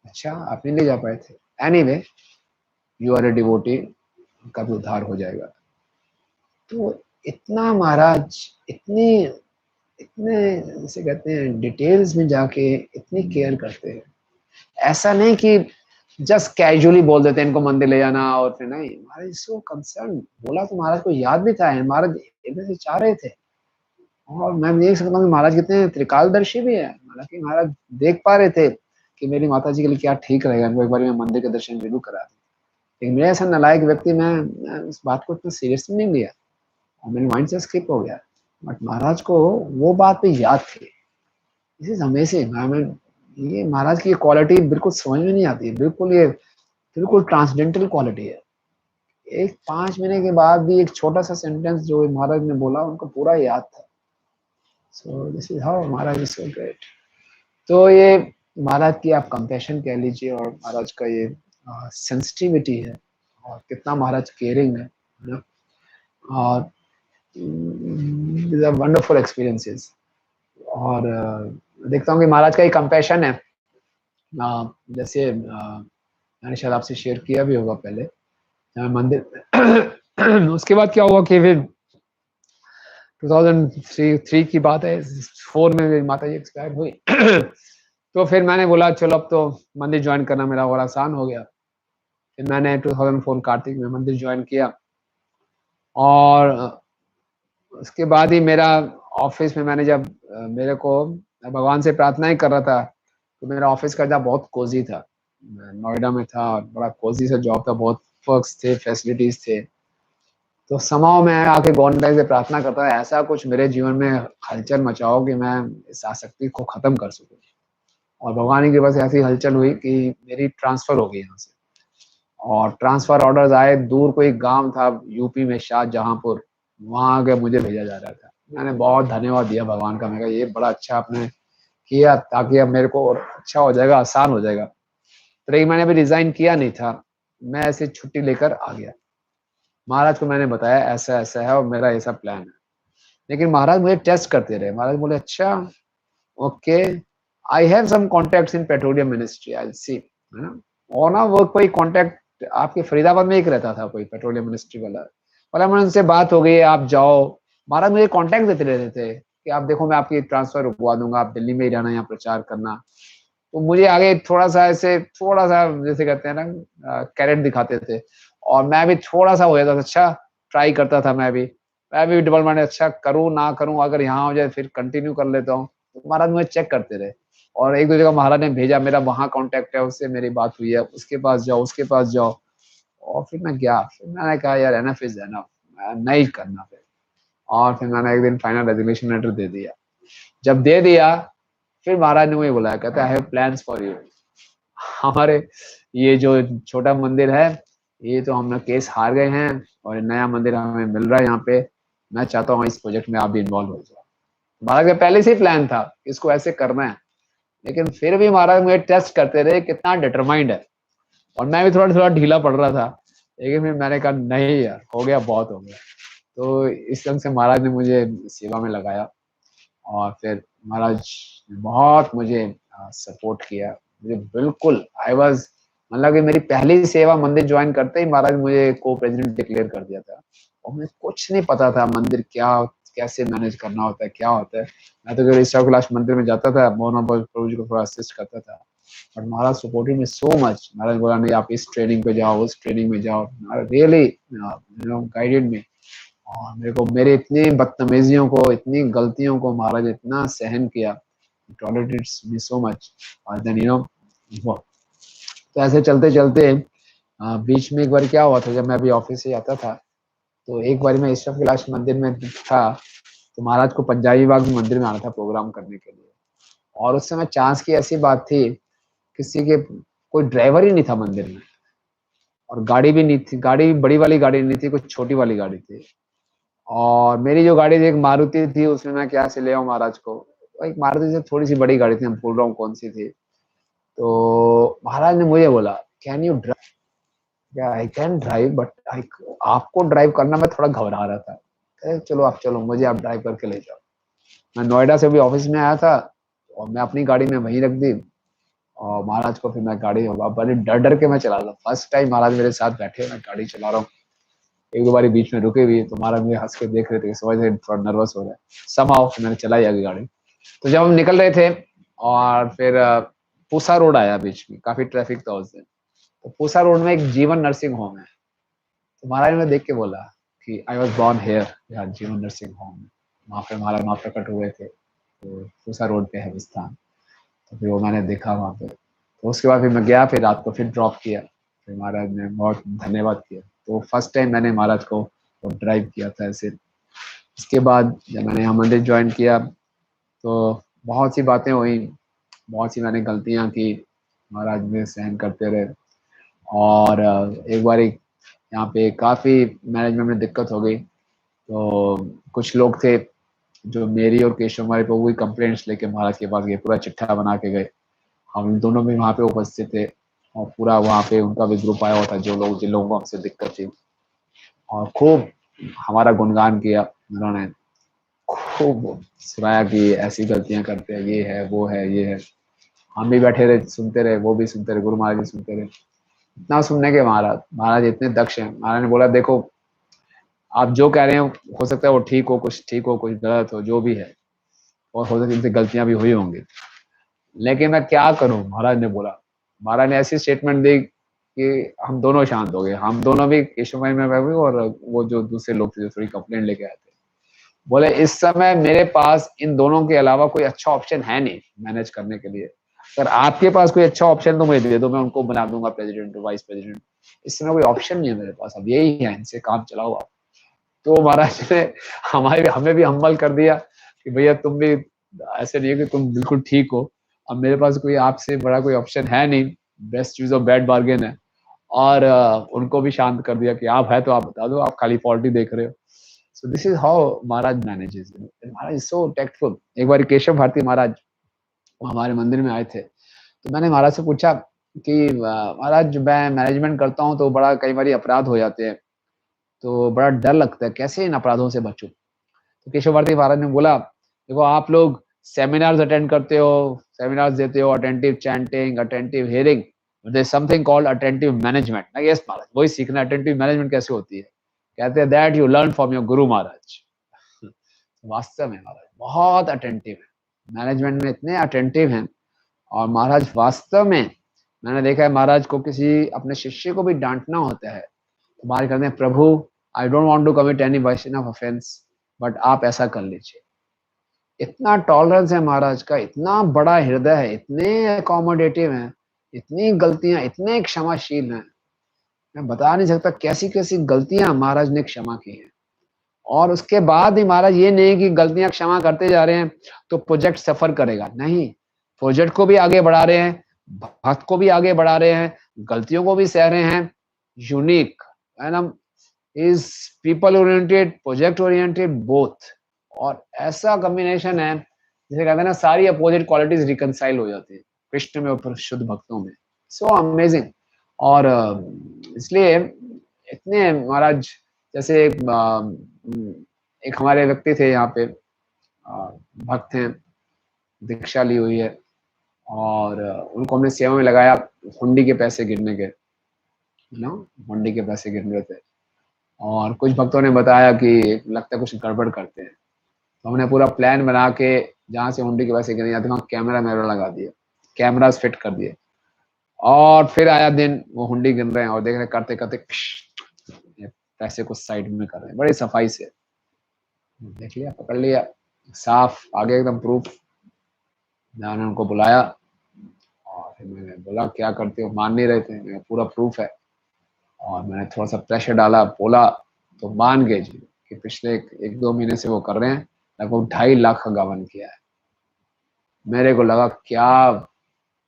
अच्छा आप नहीं ले जा पाए थे। Anyway you are a devotee, का भी उद्धार हो जाएगा। तो इतना महाराज इतने इतने जैसे कहते हैं डिटेल्स में जाके इतनी केयर करते हैं। ऐसा नहीं कि जस्ट कैजुअली बोल देते हैं इनको मंदिर ले जाना, और फिर नहीं, महाराज सो कंसर्न। बोला तो महाराज को याद भी था, महाराज इधर से चाह रहे थे। और मैं देख सकता हूँ महाराज कितने त्रिकालदर्शी भी है, हालांकि महाराज देख पा रहे थे कि मेरी माता जी के लिए क्या ठीक रहेगा, इनको एक बार मैं मंदिर के दर्शन जरूर करा दूं। लेकिन मेरे ऐसा नालायक व्यक्ति, मैं उस बात को इतना सीरियसली नहीं लिया, और मेरे माइंड से स्किप हो गया। बट महाराज को वो बात भी याद थी। This is amazing. I mean ये महाराज की क्वालिटी बिल्कुल समझ में नहीं आती है, बिल्कुल ये बिल्कुल ट्रांसडेंटल क्वालिटी है। एक 5 महीने के बाद भी एक छोटा सा सेंटेंस जो महाराज ने बोला उनको पूरा याद था। सो this is how Maharaj is so great. तो ये महाराज की आप कंपैशन कह लीजिए, और महाराज का ये सेंसिटिविटी है, और कितना महाराज केयरिंग है ना। और वंडरफुल एक्सपीरियंसेस। और देखता हूँ कि महाराज का एक कंपैशन है। जैसे मैंने शायद आपसे शेयर किया भी होगा पहले मंदिर। उसके बाद क्या हुआ कि फिर 2003 की बात है, 4 में मेरी माता जी एक्सपायर हुई। तो फिर मैंने बोला चलो अब तो मंदिर ज्वाइन करना मेरा और आसान हो गया। फिर मैंने 2004 कार्तिक में मंदिर ज्वाइन किया। और उसके बाद ही मेरा ऑफिस में, मैंने जब मेरे को भगवान से प्रार्थना ही कर रहा था, तो मेरा ऑफिस का जहाँ बहुत कोजी था, नोएडा में था और बड़ा कोजी सा जॉब था, बहुत पर्क्स थे, फैसिलिटीज थे। तो समाव मैं आके गॉड से प्रार्थना करता है ऐसा कुछ मेरे जीवन में हलचल मचाओ कि मैं इस आसक्ति को खत्म कर सकूं। और भगवान की कृपा से ऐसी हलचल हुई कि मेरी ट्रांसफर हो गई यहाँ से, और ट्रांसफर ऑर्डर्स आए। दूर कोई गांव था यूपी में, शाहजहांपुर, वहां आके मुझे भेजा जा रहा था। मैंने बहुत धन्यवाद दिया भगवान का, मैं कहा ये बड़ा अच्छा आपने किया, ताकि अब मेरे को और अच्छा हो जाएगा, आसान हो जाएगा। तो एक मैंने भी रिजाइन किया नहीं था, मैं ऐसे छुट्टी लेकर आ गया। महाराज को मैंने बताया ऐसा ऐसा है और मेरा ऐसा प्लान है। लेकिन महाराज मुझे टेस्ट करते रहे। महाराज बोले अच्छा, okay, I have some contacts in petroleum ministry, I will see, है ना। और ना वो कोई कॉन्टेक्ट आपके फरीदाबाद में एक रहता था, कोई पेट्रोलियम मिनिस्ट्री वाला। बोला मैंने उनसे बात हो गई, आप जाओ। महाराज मुझे कॉन्टेक्ट देते रहते थे कि आप देखो मैं आपकी ट्रांसफर रुकवा दूंगा, आप दिल्ली में ही रहना, यहाँ प्रचार करना। तो मुझे आगे थोड़ा सा ऐसे, थोड़ा सा जैसे कहते हैं ना, कैरेट दिखाते थे। और मैं भी थोड़ा सा हो जाता था, अच्छा ट्राई करता था। मैं भी डबल माइंडेड, अच्छा करूँ ना करूँ, अगर यहाँ हो जाए फिर कंटिन्यू कर लेता हूँ। तो महाराज मुझे चेक करते रहे। और एक दो जगह महाराज ने भेजा, मेरा वहां कांटेक्ट है, उससे मेरी बात हुई है, उसके पास जाओ, उसके पास जाओ। और फिर मैं गया, फिर मैंने कहा यार एनफ इज एनफ, नहीं करना फिर। और फिर मैंने एक दिन फाइनल रेजिग्नेशन लेटर दे दिया। जब दे दिया, फिर महाराज ने मुझे बुलाया, कहते I have plans for you. हमारे ये जो छोटा मंदिर है, ये तो हम केस हार गए हैं और नया मंदिर हमें मिल रहा है यहाँ पे। मैं चाहता हूँ इस प्रोजेक्ट में आप भी इन्वॉल्व हो जाओ। महाराज का पहले से ही प्लान था, इसको ऐसे करना है। लेकिन फिर भी महाराज मुझे टेस्ट करते रहे कितना डिटरमाइंड है। और मैं भी थोड़ा थोड़ा ढीला पड़ रहा था। लेकिन फिर मैंने कहा नहीं यार, हो गया, बहुत हो गया। तो इस ढंग से महाराज ने मुझे सेवा में लगाया। और फिर महाराज ने बहुत मुझे सपोर्ट किया। मुझे बिल्कुल आई वाज, मतलब कि मेरी पहली सेवा मंदिर ज्वाइन करते ही महाराज मुझे को प्रेसिडेंट डिक्लेयर कर दिया था। और मुझे कुछ नहीं पता था मंदिर क्या, कैसे मैनेज करना होता है, क्या होता है। मैं तो रजिस्ट्रार कैलाश मंदिर में जाता था, मोहन प्रभु जी को थोड़ा असिस्ट करता था। But Maharaj supported me so much. Maharaj बोला नहीं आप इस ट्रेनिंग पे जाओ, उस ट्रेनिंग में जाओ, रियली गाइडेड मी। और मेरे को मेरे इतनी बदतमीजियों को, इतनी गलतियों को महाराज इतना सहन किया, टॉलरेटेड मी सो मच। और देन तो ऐसे चलते चलते बीच में एक बार क्या हुआ था, जब मैं अभी ऑफिस से आता था, तो एक बार मैं ईश्वर कैलाश मंदिर में था। तो महाराज को पंजाबी बाग मंदिर में आना था प्रोग्राम करने के लिए। और उस समय चांस की ऐसी बात थी, किसी के कोई ड्राइवर ही नहीं था मंदिर में, और गाड़ी भी नहीं थी, गाड़ी बड़ी वाली गाड़ी नहीं थी, कुछ छोटी वाली गाड़ी थी। और मेरी जो गाड़ी थी एक मारुति थी, उसमें मैं क्या से ले आऊं महाराज को। एक मारुति से थोड़ी सी बड़ी गाड़ी थी, मैं भूल रहा हूँ कौन सी थी। तो महाराज ने मुझे बोला कैन यू ड्राइव। या I can drive but I, आपको ड्राइव करना, मैं थोड़ा घबरा रहा था। चलो आप चलो, मुझे आप ड्राइव करके ले जाओ। मैं नोएडा से भी ऑफिस में आया था, और मैं अपनी गाड़ी में वहीं रख दी। और महाराज को फिर मैं गाड़ी, बड़े डर डर के मैं चला रहा था। फर्स्ट टाइम महाराज मेरे साथ बैठे, मैं गाड़ी चला रहा हूँ। एक दो बारी बीच में रुके हुए, तो महाराज मुझे हंस के देख रहे थे, समझ रहे थोड़ा नर्वस हो रहा है। समहाउ मैंने चलाई आगे गाड़ी। तो जब हम निकल रहे थे, और फिर पूसा रोड आया बीच में, काफी ट्रैफिक था उस दिन। तो पूसा रोड में एक जीवन नर्सिंग होम है। तो महाराज ने देख के बोला कि आई वॉज बॉर्न हेयर, यार जीवन नर्सिंग होम। वहाँ पे महाराज वहाँ प्रकट हुए थे। तो पूसा रोड पे है वो स्थान। तो फिर वो मैंने देखा वहाँ पे। तो उसके बाद फिर मैं गया, फिर रात को फिर ड्रॉप किया। फिर महाराज ने बहुत धन्यवाद किया। तो फर्स्ट टाइम मैंने महाराज को ड्राइव किया था ऐसे। इसके बाद जब मैंने यहाँ मंदिर ज्वाइन किया, तो बहुत सी बातें हुई, बहुत सी मैंने गलतियाँ की, महाराज में सहन करते रहे। और एक बार यहाँ पे काफ़ी मैनेजमेंट में दिक्कत हो गई। तो कुछ लोग थे जो मेरी और केशव कुमारी प्रभु की कंप्लेंट्स लेके महाराज के पास गए, पूरा चिट्ठा बना के गए। हम दोनों भी वहाँ पे उपस्थित थे, और पूरा वहाँ पे उनका भी ग्रुप आया हुआ था, जो लोग जिन लोगों को हमसे दिक्कत थी। और खूब हमारा गुणगान किया उन्होंने, खूब सुनाया कि ऐसी गलतियां करते हैं, ये है वो है ये है। हम भी बैठे रहे, सुनते रहे, वो भी सुनते रहे, गुरु महाराज भी सुनते रहे। इतना सुनने के महाराज महाराज इतने दक्ष हैं। महाराज ने बोला देखो आप जो कह रहे हैं हो सकता है वो ठीक हो, कुछ ठीक हो, कुछ गलत हो, जो भी है, और हो सकता है इनसे गलतियां भी हुई होंगी, लेकिन मैं क्या करूं। महाराज ने बोला, महाराज ने ऐसी स्टेटमेंट दी कि हम दोनों शांत हो गए। हम दोनों भी केशव भाई में भी, और वो जो दूसरे लोग थे जो थोड़ी कंप्लेंट लेके आए थे, बोले इस समय मेरे पास इन दोनों के अलावा कोई अच्छा ऑप्शन है नहीं मैनेज करने के लिए। अगर आपके पास कोई अच्छा ऑप्शन तो मुझे दे दो, मैं उनको बना दूंगा प्रेसिडेंट वाइस प्रेसिडेंट। इस समय कोई ऑप्शन नहीं है मेरे पास, अब यही है, इनसे काम चलाओ आप। तो महाराज ने हमारे हमें भी हम्बल कर दिया कि भैया तुम भी ऐसे नहीं है कि तुम बिल्कुल ठीक हो, अब मेरे पास कोई आपसे बड़ा कोई ऑप्शन है नहीं, best choose of bad bargain है। और उनको भी शांत कर दिया कि आप है तो आप बता दो, आप खाली फॉल्ट ही देख रहे हो। सो this is how Maharaj manages. Maharaj is so tactful. एक बार केशव भारती महाराज हमारे मंदिर में आए थे, तो मैंने महाराज से पूछा कि महाराज मैं मैनेजमेंट करता हूँ तो बड़ा कई बार अपराध हो जाते हैं, तो बड़ा डर लगता है, कैसे इन अपराधों से बचूं। तो केशव भारती महाराज ने बोला, देखो आप लोग सेमिनार्स अटेंड करते हो, सेमिनार्स देते हो, attentive chanting, attentive hearing, there is something called attentive management. मैं यस महाराज वही सीखना, अटेंटिव मैनेजमेंट कैसे होती है। कहते हैं that you learn from your guru Maharaj. वास्तव में महाराज बहुत अटेंटिव है, मैनेजमेंट में इतने अटेंटिव हैं। और महाराज वास्तव में मैंने देखा है, महाराज को किसी अपने शिष्य को भी डांटना होता है तो महाराज कहते हैं, Prabhu I don't want to commit any Vaishnava offence, but आप ऐसा कर लीजिए। इतना टॉलरेंस है महाराज का, इतना बड़ा हृदय है, इतने अकोमोडेटिव हैं, इतनी गलतियां, इतने क्षमाशील हैं। मैं बता नहीं सकता कैसी कैसी गलतियां महाराज ने क्षमा की हैं। और उसके बाद ही महाराज ये नहीं कि गलतियां क्षमा करते जा रहे हैं तो प्रोजेक्ट सफर करेगा, नहीं, प्रोजेक्ट को भी आगे बढ़ा रहे हैं, भक्त को भी आगे बढ़ा रहे हैं, गलतियों को भी सह रहे हैं। Unique and is people oriented, project oriented, both. और ऐसा कॉम्बिनेशन है जिसे कहते हैं ना, सारी अपोजिट क्वालिटीज रिकंसाइल हो जाती है कृष्ण में और शुद्ध भक्तों में। So amazing. और इसलिए इतने महाराज, जैसे एक हमारे व्यक्ति थे यहाँ पे, भक्त हैं, दीक्षा ली हुई है, और उनको हमने सेवा में लगाया, हुंडी के पैसे गिरने के, हुंडी के पैसे गिर रहे थे, और कुछ भक्तों ने बताया कि लगता है कुछ गड़बड़ करते हैं, तो हमने पूरा प्लान बना के जहाँ से हुंडी के पैसे गिरने जाते वहाँ कैमरा लगा दिए, कैमरास फिट कर दिए, और फिर आया दिन वो हुंडी गिन रहे हैं और देख रहे करते करते पैसे को साइड में कर रहे हैं, बड़ी सफाई से देख लिया, पकड़ लिया, साफ आगे एकदम प्रूफ। मैंने उनको बुलाया और फिर मैंने बोला क्या करते हो, मान नहीं रहे थे, पूरा प्रूफ है। और मैंने थोड़ा सा प्रेशर डाला, बोला तो मान गए जी कि पिछले एक दो महीने से वो कर रहे हैं, लगभग 2.5 लाख का गबन किया है। मेरे को लगा क्या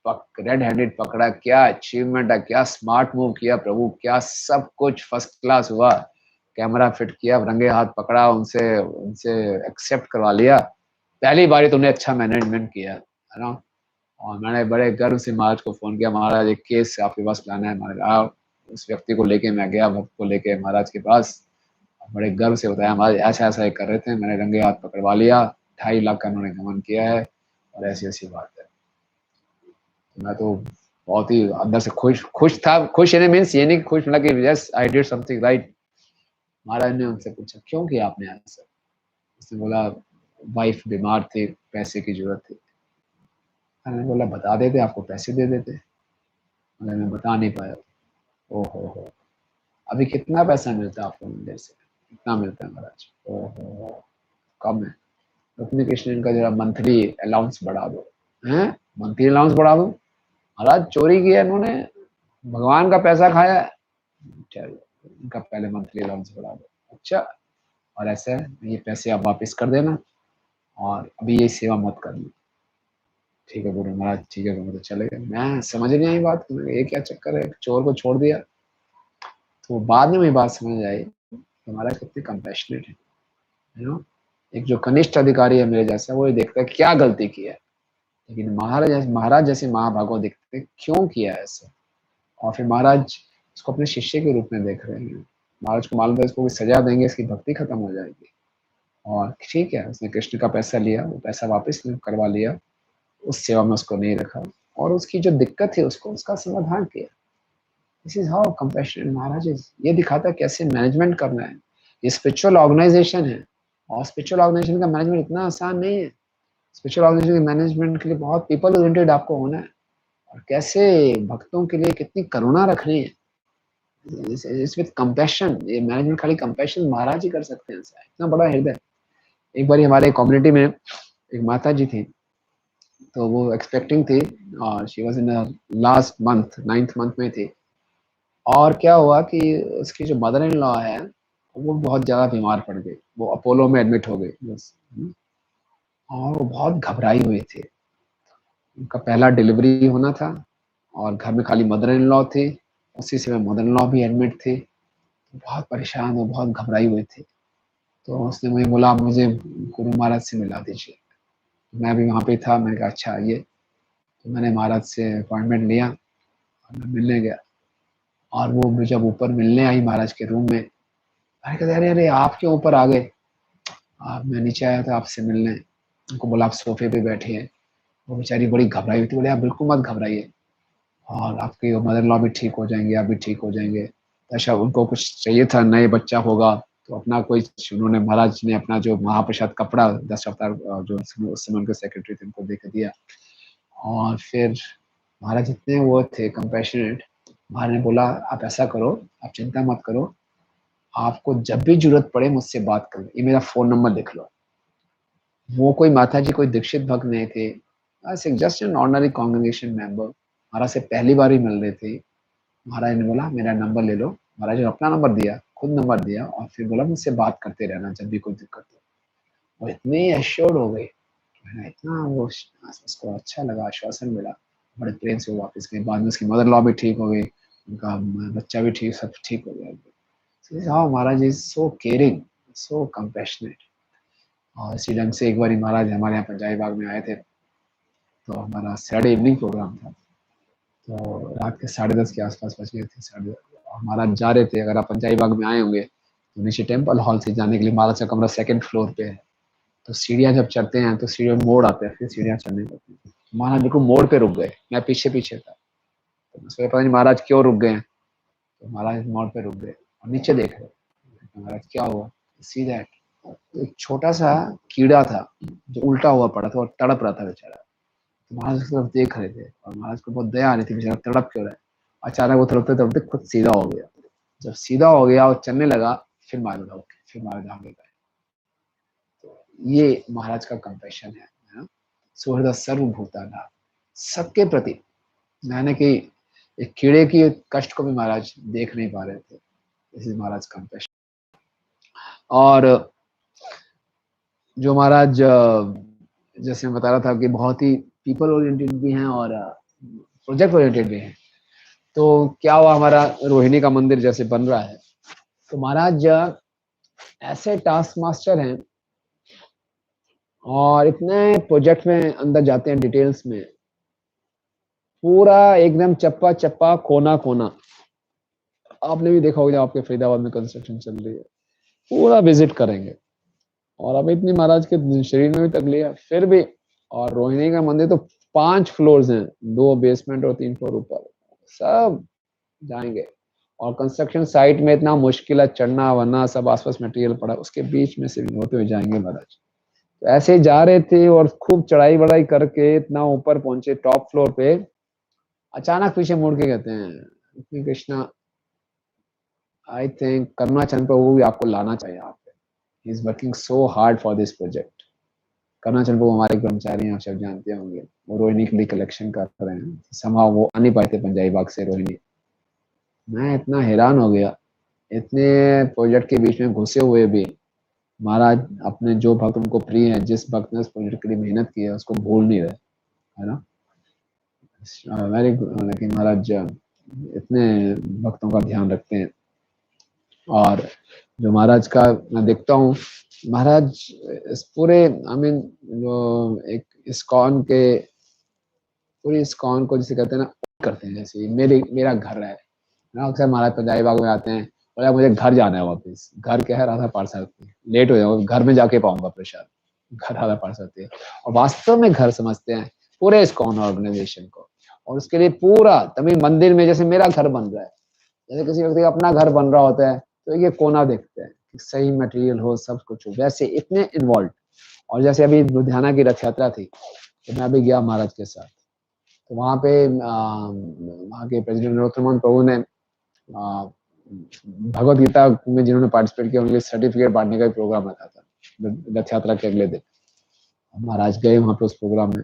रेड हैंडेड पकड़ा, क्या अचीवमेंट है, क्या स्मार्ट मूव किया प्रभु, क्या सब कुछ फर्स्ट क्लास हुआ। कैमरा फिट किया, रंगे हाथ पकड़ा, उनसे उनसे एक्सेप्ट करवा लिया, पहली बार तुमने अच्छा मैनेजमेंट किया है ना। और मैंने बड़े गर्व से महाराज को फोन किया, महाराज एक केस आपके पास लाना है। महाराज उस व्यक्ति को लेके मैं गया, भक्त को लेके महाराज के पास, बड़े गर्व से बताया महाराज ऐसा ऐसा कर रहे थे, मैंने रंगे हाथ पकड़वा लिया, 2.5 लाख का उन्होंने गमन किया है, और ऐसी ऐसी बात है। मैं तो बहुत ही अंदर से खुश था। खुश यानी मीन्स ये नहीं खुश मतलब कि yes I did something right. Maharaj ने उनसे पूछा क्यों किया आपने ऐसा। उसने बोला वाइफ बीमार थी, पैसे की जरूरत थी। मैंने बोला बता देते, आपको पैसे दे देते। मैं बता नहीं पाया। ओहो हो, अभी कितना पैसा मिलता है आपको मंदिर से? कितना मिलता है महाराज? ओहो कम है। रुक्मी कृष्ण इनका जरा मंथली अलाउंस बढ़ा दो। हैं मंथली अलाउंस बढ़ा दो? महाराज चोरी किया इन्होंने, भगवान का पैसा खाया है, चलो इनका पहले मंथली अलाउंस बढ़ा दो। अच्छा, और ऐसा है ये पैसे आप वापस कर देना और अभी ये सेवा मत करना। ठीक है गुरु महाराज, ठीक है, तो चले गए। मैं समझ नहीं आई बात, ये क्या चक्कर है, चोर को छोड़ दिया। तो बाद में मुझे बात समझ आई कि महाराज कितने कंपैशनेट है, यू नो। एक जो कनिष्ठ अधिकारी है मेरे जैसा, वो ये देखता है क्या गलती की है, लेकिन महाराज जैसे महाभागवत देखते क्यों किया है ऐसा। और फिर महाराज उसको अपने शिष्य के रूप में देख रहे हैं। महाराज को मालूम था इसको कोई सजा देंगे, इसकी भक्ति खत्म हो जाएगी। और ठीक है, उसने कृष्ण का पैसा लिया, वो पैसा वापस करवा लिया, उस सेवा में उसको नहीं रखा, और उसकी जो दिक्कत थी उसको उसका समाधान किया। This is how compassionate Maharaj is. ये दिखाता है कैसे मैनेजमेंट करना है। ये स्पिरिचुअल ऑर्गेनाइजेशन है, और स्पिरिचुअल ऑर्गेनाइजेशन का मैनेजमेंट इतना आसान नहीं है। स्पिरिचुअल ऑर्गेनाइजेशन के मैनेजमेंट के लिए बहुत पीपल ओरिएंटेड आपको होना है, और कैसे भक्तों के लिए कितनी करुणा रखनी है, इस विद कंपैशन। ये मैनेजमेंट खाली कंपैशन महाराज ही कर सकते हैं, इतना बड़ा हृदय। एक बार हमारे कम्युनिटी में एक माता जी थी, तो वो एक्सपेक्टिंग थी और she was in last month 9th month में थी। और क्या हुआ कि उसकी जो मदर इन लॉ है वो बहुत ज़्यादा बीमार पड़ गई, वो अपोलो में एडमिट हो गई बस। और वो बहुत घबराई हुई थी, उनका पहला डिलीवरी होना था और घर में खाली मदर इन लॉ थी, उसी समय मदर इन लॉ भी एडमिट थी। बहुत परेशान, वो बहुत घबराई हुई थी। तो उसने मुझे बोला आप मुझे गुरु महाराज से मिला दीजिए। मैं भी वहाँ पे था, मैंने कहा अच्छा आइए। तो मैंने महाराज से अपॉइंटमेंट लिया और मैं मिलने गया। और वो मुझे जब ऊपर मिलने आई महाराज के रूम में, मैंने कहा अरे अरे आप क्यों ऊपर आ गए? आप मैं नीचे आया था आपसे मिलने। उनको बोला आप सोफे पे बैठिए। वो बेचारी बड़ी घबराई हुई थी, बोले आप बिल्कुल मत घबराइए और आपकी मदर लॉ भी ठीक हो जाएंगे, आप भी ठीक हो जाएंगे। अच्छा उनको कुछ चाहिए था, नए बच्चा होगा तो अपना कोई, उन्होंने महाराज ने अपना जो महाप्रसाद कपड़ा 10 अवतार जो उस समय उनके सेक्रेटरी थे उनको दे के दिया। और फिर महाराज इतने वो थे कंपैशनेट, महाराज ने बोला आप ऐसा करो, आप चिंता मत करो, आपको जब भी जरूरत पड़े मुझसे बात करो, ये मेरा फोन नंबर लिख लो। वो कोई माता जी कोई दीक्षित भक्त नहीं थे, ऐसे just an ordinary congregation member, Maharaj से पहली बार ही मिल रहे थे। महाराज ने बोला मेरा नंबर ले लो। महाराज ने अपना नंबर दिया, खुद नंबर दिया और फिर बोला मुझसे बात करते रहना जब भी कोई दिक्कत हो। वो इतने एश्योर्ड हो गए, मैंने इतना वो उसको अच्छा लगा, आश्वासन मिला। बड़े प्रेम से वो वापस गए। बाद में उसकी मदर लॉ भी ठीक हो गई, उनका बच्चा भी ठीक, सब ठीक हो गया। हाँ Maharaj is so caring, so compassionate. और इसी ढंग से एक बार महाराज हमारे यहाँ पंजाबी बाग में आए थे, तो हमारा सैटरडे इवनिंग प्रोग्राम था। तो रात के 10:30 के आसपास बज गए थे, साढ़े। महाराज जा रहे थे, अगर आप पंजाबी बाग में आए होंगे तो नीचे टेम्पल हॉल से जाने के लिए महाराज का कमरा 2nd फ्लोर पे है। तो सीढ़ियाँ जब चढ़ते हैं तो सीढ़ियों में मोड़ आते हैं, फिर सीढ़ियाँ चढ़ने पड़ती हैं। महाराज बिल्कुल मोड़ पे रुक गए, मैं पीछे पीछे था। तो मुझे पता नहीं महाराज क्यों रुक गए, तो महाराज मोड़ पे रुक गए और नीचे देख रहे। तो महाराज क्या हुआ? सी दैट एक छोटा सा कीड़ा था जो उल्टा हुआ पड़ा था और तड़प रहा था बेचारा। तो महाराज उसकी तरफ देख रहे थे और महाराज को बहुत दया आ रही थी, बेचारा तड़प क्यों रहा है। अचानक वो तड़पते तड़पते खुद सीधा हो गया। जब सीधा हो गया और चलने लगा, फिर महाराज ओके, फिर महाराज आगे गए। तो ये महाराज का कंपैशन है ना? सुहृद सर्वभूतानां, सबके प्रति। मैंने कि एक कीड़े की कष्ट को भी महाराज देख नहीं पा रहे थे। This is Maharaj compassion. और जो महाराज जैसे मैं बता रहा था कि बहुत ही पीपल ओरिएंटेड भी हैं और प्रोजेक्ट ओरिएंटेड भी हैं। तो क्या हुआ, हमारा रोहिणी का मंदिर जैसे बन रहा है, तो महाराज ऐसे टास्क मास्टर हैं और इतने प्रोजेक्ट में अंदर जाते हैं डिटेल्स में, पूरा एकदम चप्पा चप्पा कोना कोना। आपने भी देखा होगा, आपके फरीदाबाद में कंस्ट्रक्शन चल रही है, पूरा विजिट करेंगे। और अब इतनी महाराज के शरीर में भी तकलीफ फिर भी। और रोहिणी का मंदिर तो 5 फ्लोर्स हैं, 2 बेसमेंट और 3 फ्लोर ऊपर, सब जाएंगे। और कंस्ट्रक्शन साइट में इतना मुश्किल है चढ़ना वरना, सब आसपास मटेरियल पड़ा, उसके बीच में से होते हुए जाएंगे महाराज। तो ऐसे ही जा रहे थे और खूब चढ़ाई बढ़ाई करके इतना ऊपर पहुंचे टॉप फ्लोर पे। अचानक पीछे मुड़ के कहते हैं कृष्णा, आई थिंक करुणाचंद प्रभु भी आपको लाना चाहिए यहाँ पे, he is working so hard for this project. Karunachand Prabhu हमारे कर्मचारी हैं, आप सब जानते होंगे, वो रोहिणी के लिए कलेक्शन कर रहे हैं। समाव वो आ नहीं पाए थे पंजाबी बाग से रोहिणी। मैं इतना हैरान हो गया, इतने प्रोजेक्ट के बीच में घुसे हुए भी महाराज अपने जो भक्त उनको प्रिय है, जिस भक्त ने उस प्रोजेक्ट के लिए मेहनत की है उसको भूल नहीं रहे, है ना? Very good. लेकिन महाराज इतने भक्तों का ध्यान रखते हैं। और जो महाराज का मैं देखता हूँ, महाराज इस पूरे आई मीन जो एक इस्कॉन के, पूरी इस्कॉन को जिसे कहते हैं ना, करते हैं। जैसे मेरा घर है ना, अक्सर महाराज पंजाबी बाग में आते हैं, बोला मुझे घर जाना है वापस। घर क्या है, राधा पार्षद, लेट हो जाऊंगा, घर में जाके पाऊंगा प्रसाद, घर राधा पार्षद है। और वास्तव में घर समझते हैं पूरे इस्कॉन ऑर्गेनाइजेशन को। और उसके लिए पूरा तभी मंदिर में जैसे मेरा घर बन रहा है, जैसे किसी व्यक्ति का अपना घर बन रहा होता है, तो ये कोना देखते हैं कि सही मटेरियल हो, सब कुछ हो, वैसे इतने इन्वॉल्व। और जैसे अभी लुधियाना की रथ यात्रा थी, तो मैं अभी गया महाराज के साथ। तो वहाँ पे वहाँ के प्रेसिडेंट नरोत्तम प्रभु ने भगवत गीता में जिन्होंने पार्टिसिपेट किया उनके सर्टिफिकेट बांटने का भी प्रोग्राम रखा था रथ यात्रा के अगले दिन। महाराज गए वहाँ पे उस प्रोग्राम में।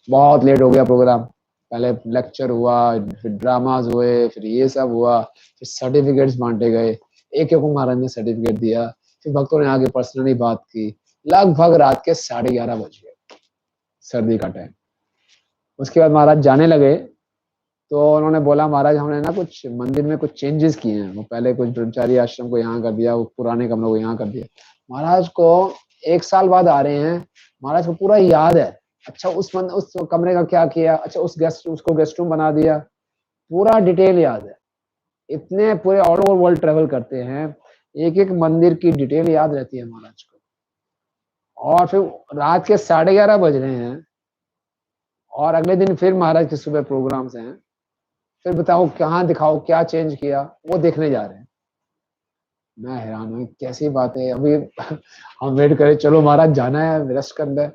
बहुत लेट हो गया प्रोग्राम। पहले लेक्चर हुआ, फिर ड्रामाज हुए, फिर ये सब हुआ, फिर सर्टिफिकेट्स बांटे गए, एक एक को महाराज ने सर्टिफिकेट दिया। फिर भक्तों ने आगे पर्सनली बात की। लगभग रात के 11:30 बज गए, सर्दी का टाइम। उसके बाद महाराज जाने लगे तो उन्होंने बोला महाराज हमने ना कुछ मंदिर में कुछ चेंजेस किए हैं। वो पहले कुछ ब्रह्मचारी आश्रम को यहाँ कर दिया, वो पुराने कमरों को यहाँ कर दिया। महाराज को 1 साल बाद आ रहे हैं, महाराज को पूरा याद है। अच्छा उस कमरे का क्या किया, अच्छा उसको गेस्ट रूम बना दिया, पूरा डिटेल याद है। इतने पूरे ऑल ओवर वर्ल्ड ट्रेवल करते हैं, एक एक मंदिर की डिटेल याद रहती है महाराज को। और फिर रात के 11:30 बज रहे हैं और अगले दिन फिर महाराज के सुबह प्रोग्राम्स हैं। फिर बताओ कहाँ दिखाओ क्या चेंज किया, वो देखने जा रहे हैं। मैं हैरान हूँ कैसी बात है। अभी हम वेट करें, चलो महाराज जाना है रेस्ट करना है।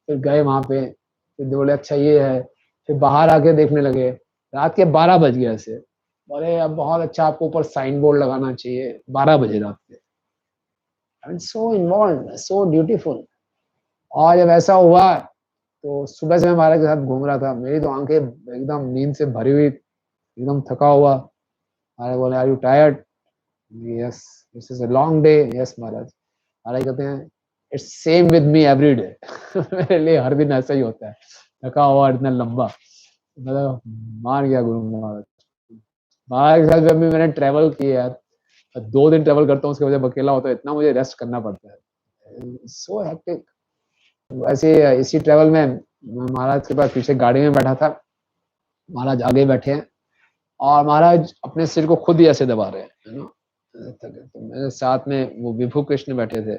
फिर गए वहां पे, फिर बोले अच्छा ये है। फिर बाहर आके देखने लगे, रात के 12 बज गए ऐसे। बोले अब बहुत अच्छा, आपको ऊपर साइन बोर्ड लगाना चाहिए। 12 बजे रात के। आई सो इन्वॉल्व, सो ब्यूटीफुल। और जब ऐसा हुआ तो सुबह से मैं महाराज के साथ घूम रहा था, मेरी तो आंखें एकदम नींद से भरी हुई, एकदम थका हुआ। महाराज बोले are you tired? Yes, this is a long day. Yes Maharaj. Maharaj कहते हैं it's same with me every day. मेरे लिए हर दिन ऐसा ही होता है, थका हुआ इतना लंबा। मतलब मान गया गुरु महाराज। महाराज के साथ जब भी मैंने ट्रेवल किया यार, 2 दिन ट्रेवल करता हूँ, उसके वजह अकेला होता है, इतना मुझे रेस्ट करना पड़ता है। So hectic. वैसे इसी ट्रेवल में मैं महाराज के पास पीछे गाड़ी में बैठा था, महाराज आगे बैठे हैं और महाराज अपने सिर को खुद ही ऐसे दबा रहे हैं, है ना। तो मेरे साथ में वो विभू कृष्ण बैठे थे।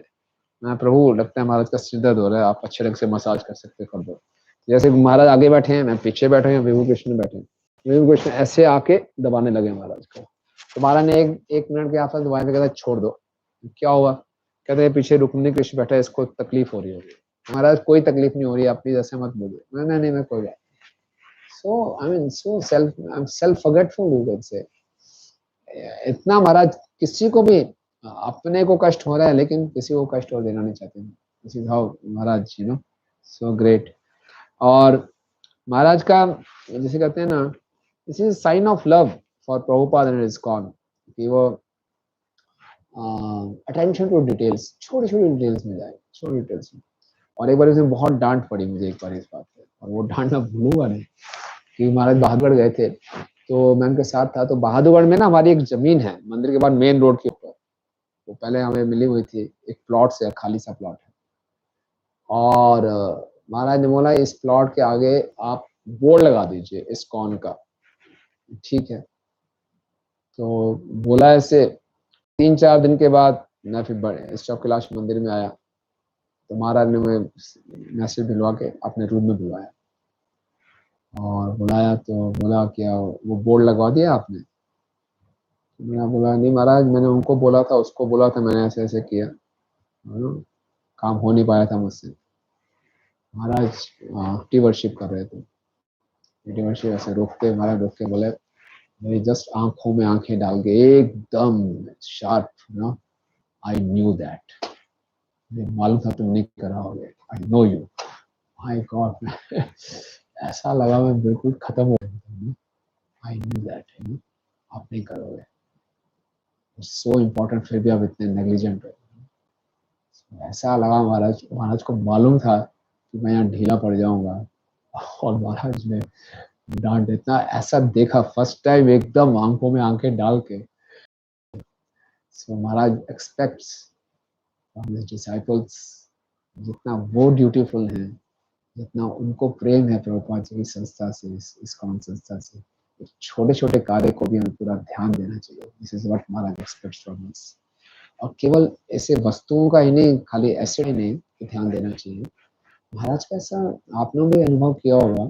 मैं प्रभु लगता है महाराज का सिर दर्द हो रहा है, आप अच्छे ढंग से मसाज कर सकते कर दो। जैसे महाराज आगे बैठे हैं, मैं पीछे बैठे हैं, विभू कृष्ण बैठे हैं। विभू कृष्ण ऐसे आके दबाने लगे महाराज को। तो महाराज ने एक मिनट के आसपास दबाने के कहता छोड़ दो। क्या हुआ? कहते हैं पीछे रुक्मिणी कृष्ण बैठा है, इसको तकलीफ हो रही होगी। महाराज कोई तकलीफ नहीं हो रही, आप प्लीज ऐसे मत बोलिए। नहीं मैं कोई बात। So I mean so self, I am self forgetful you can say. इतना महाराज किसी को भी, अपने को कष्ट हो रहा है लेकिन किसी को कष्ट और देना नहीं चाहते। This is how Maharaj, you know, so great. और महाराज का जैसे कहते हैं ना, this is sine of love for Prabhupada and ISKCON कि वो अटेंशन टू डिटेल्स, छोटी छोटी डिटेल्स में जाए, छोटी डिटेल्स में। और एक बार इसमें बहुत डांट पड़ी मुझे एक बार इस बात पे, और वो डांट मैं भूलूंगा नहीं। कि महाराज बहादुरगढ़ गए थे तो मैं उनके साथ था। तो बहादुरगढ़ में ना हमारी एक जमीन है मंदिर के बाद मेन रोड के ऊपर, वो पहले हमें मिली हुई थी, एक प्लॉट से, खाली सा प्लॉट है। और महाराज ने बोला इस प्लॉट के आगे आप बोर्ड लगा दीजिए इस्कॉन का। ठीक है। तो बोला ऐसे। 3-4 दिन के बाद मैं फिर बड़े इस चौक कैलाश मंदिर में आया, तो महाराज ने मुझे मैसेज भिजवा के अपने रूम में बुलाया। और बुलाया तो बोला क्या वो बोर्ड लगवा दिया आपने? मैंने बोला नहीं महाराज, मैंने उनको बोला था, उसको बोला था, मैंने ऐसे ऐसे किया, काम हो नहीं पाया था मुझसे। महाराज टी वर्शिप कर रहे थे। टी वर्शिप ऐसे रोक के, महाराज रोक के बोले, मेरी जस्ट आंखों में आंखें डाल के एकदम शार्प, ना, आई न्यू दैट, मुझे मालूम था तुम नहीं कर रहा होगे, I know you. My God. ऐसा लगा मैं बिल्कुल खत्म हो गया। आई न्यू दैट, आप नहीं करोगे, सो इम्पोर्टेंट, फिर भी आप इतने नेग्लिजेंट हो। ऐसा लगा महाराज, महाराज को मालूम था कि मैं यहाँ ढीला पड़ जाऊंगा। और महाराज ने डांट इतना ऐसा देखा फर्स्ट टाइम, एकदम आंखों में आंखें डाल के। सो महाराज एक्सपेक्ट्स फ्रॉम हिज डिसाइपल्स, जितना वो ड्यूटीफुल हैं, जितना उनको प्रेम है प्रभुपाद जी की संस्था से, इस्कॉन संस्था से, छोटे छोटे कार्य को भी हमें पूरा ध्यान देना चाहिए। This is what Maharaj aspects from us. और केवल ऐसे वस्तुओं का ही नहीं, खाली ऐसे ही नहीं कि ध्यान देना चाहिए। महाराज का ऐसा आप लोगों ने अनुभव किया होगा,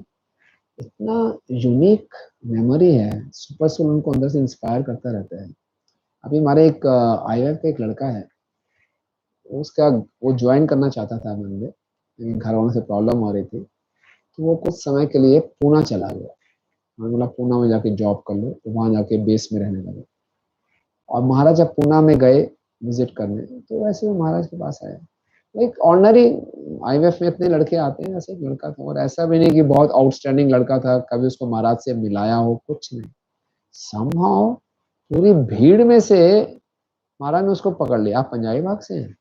इतना यूनिक मेमोरी है, सुपर सोल उनको अंदर से इंस्पायर करता रहता है। अभी हमारे एक आईएफ का एक लड़का है, उसका वो ज्वाइन करना चाहता था मंदिर, लेकिन घर वालों से प्रॉब्लम हो रही थी, तो वो कुछ समय के लिए पूना चला गया। मैंने बोला पूना में जाके जॉब कर लो, तो वहां जाके बेस में रहने लगे। और महाराज जब पूना में गए विजिट करने, तो वैसे वो महाराज के पास आए। एक ऑर्डिनरी आईवीएफ में इतने लड़के आते हैं, ऐसे एक लड़का था, और ऐसा भी नहीं कि बहुत आउटस्टैंडिंग लड़का था, कभी उसको महाराज से मिलाया हो, कुछ नहीं। समहाउ पूरी भीड़ में से महाराज ने उसको पकड़ लिया, आप पंजाबी बाग से हैं?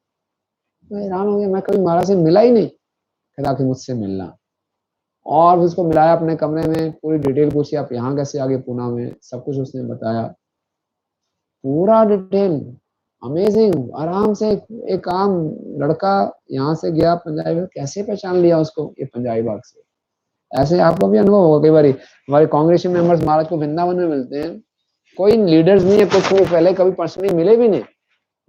मैं हैरान हो गया, मैं कभी महाराज से मिला ही नहीं। कहता कि मुझसे मिलना, और फिर उसको मिलाया अपने कमरे में, पूरी डिटेल पूछी, आप यहाँ कैसे आ गए पूना में, सब कुछ उसने बताया, पूरा डिटेल। अमेजिंग, आराम से एक आम लड़का यहाँ से गया पंजाबी बाग, कैसे पहचान लिया उसको ये पंजाबी बाग से। ऐसे आपको भी अनुभव होगा कई बार, हमारे कांग्रेस मेंबर्स महाराज को वृंदावन में मिलते हैं, कोई लीडर्स नहीं है, कुछ नहीं, पहले कभी पर्सनली मिले भी नहीं,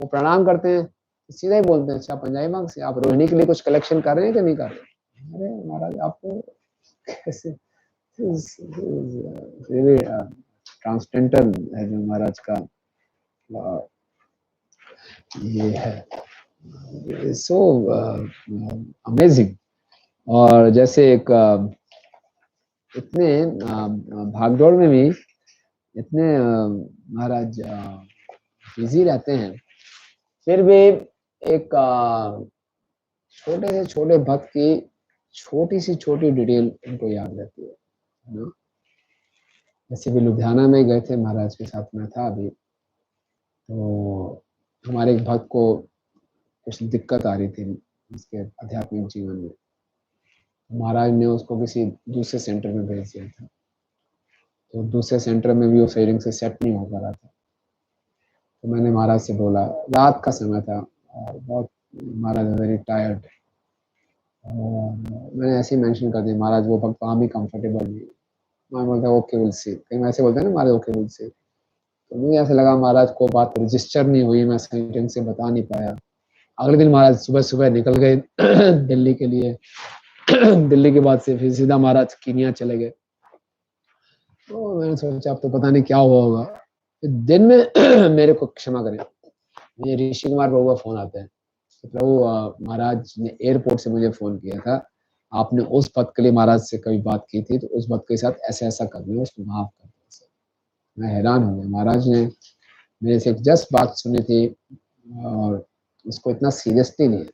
वो प्रणाम करते हैं, सीधा ही बोलते हैं, अच्छा पंजाबी बाग से आप रोहिणी के लिए कुछ कलेक्शन कर रहे हैं कि नहीं कर रहे? अरे महाराज आपको कैसे, रियली ट्रांसडेंटल है जो महाराज का ये है, सो अमेजिंग। और जैसे एक इतने भागदौड़ में भी इतने महाराज बिजी रहते हैं, फिर भी एक छोटे से छोटे भक्त की छोटी सी छोटी डिटेल उनको याद रहती है ना। जैसे भी लुधियाना में गए थे महाराज के साथ, में था अभी, तो हमारे एक भक्त को कुछ दिक्कत आ रही थी उसके आध्यात्मिक जीवन में, महाराज ने उसको किसी दूसरे सेंटर में भेज दिया था, तो दूसरे सेंटर में भी वो फेयरिंग से सेट नहीं हो पा रहा था। तो मैंने महाराज से बोला, रात का समय था और बहुत महाराज वेरी टायर्ड, और मैंने ऐसे ही मेंशन कर दिया, महाराज वो भक्त वहाँ भी कंफर्टेबल नहीं। मैं बोलता ओके विल सी, कहीं मैं ऐसे बोलते हैं ना महाराज ओके विल सी, तो मुझे ऐसे लगा महाराज को बात रजिस्टर नहीं हुई, मैं सही ढंग से बता नहीं पाया। अगले दिन महाराज सुबह सुबह निकल गए दिल्ली के लिए दिल्ली के बाद से फिर सीधा महाराज कीनिया चले गए। तो मैंने सोचा अब तो पता नहीं क्या हुआ होगा। दिन में मेरे को क्षमा करें, मुझे ऋषि कुमार प्रभु का फोन आता है, तो प्रभु महाराज ने एयरपोर्ट से मुझे फोन किया था, आपने उस पद के लिए महाराज से कभी बात की थी, तो उस पद के साथ ऐसा ऐसा कर दिया, उसको माफ कर दिया। मैं हैरान हो गया, महाराज ने मेरे से जस्ट बात सुनी थी और उसको इतना सीरियसली नहीं है।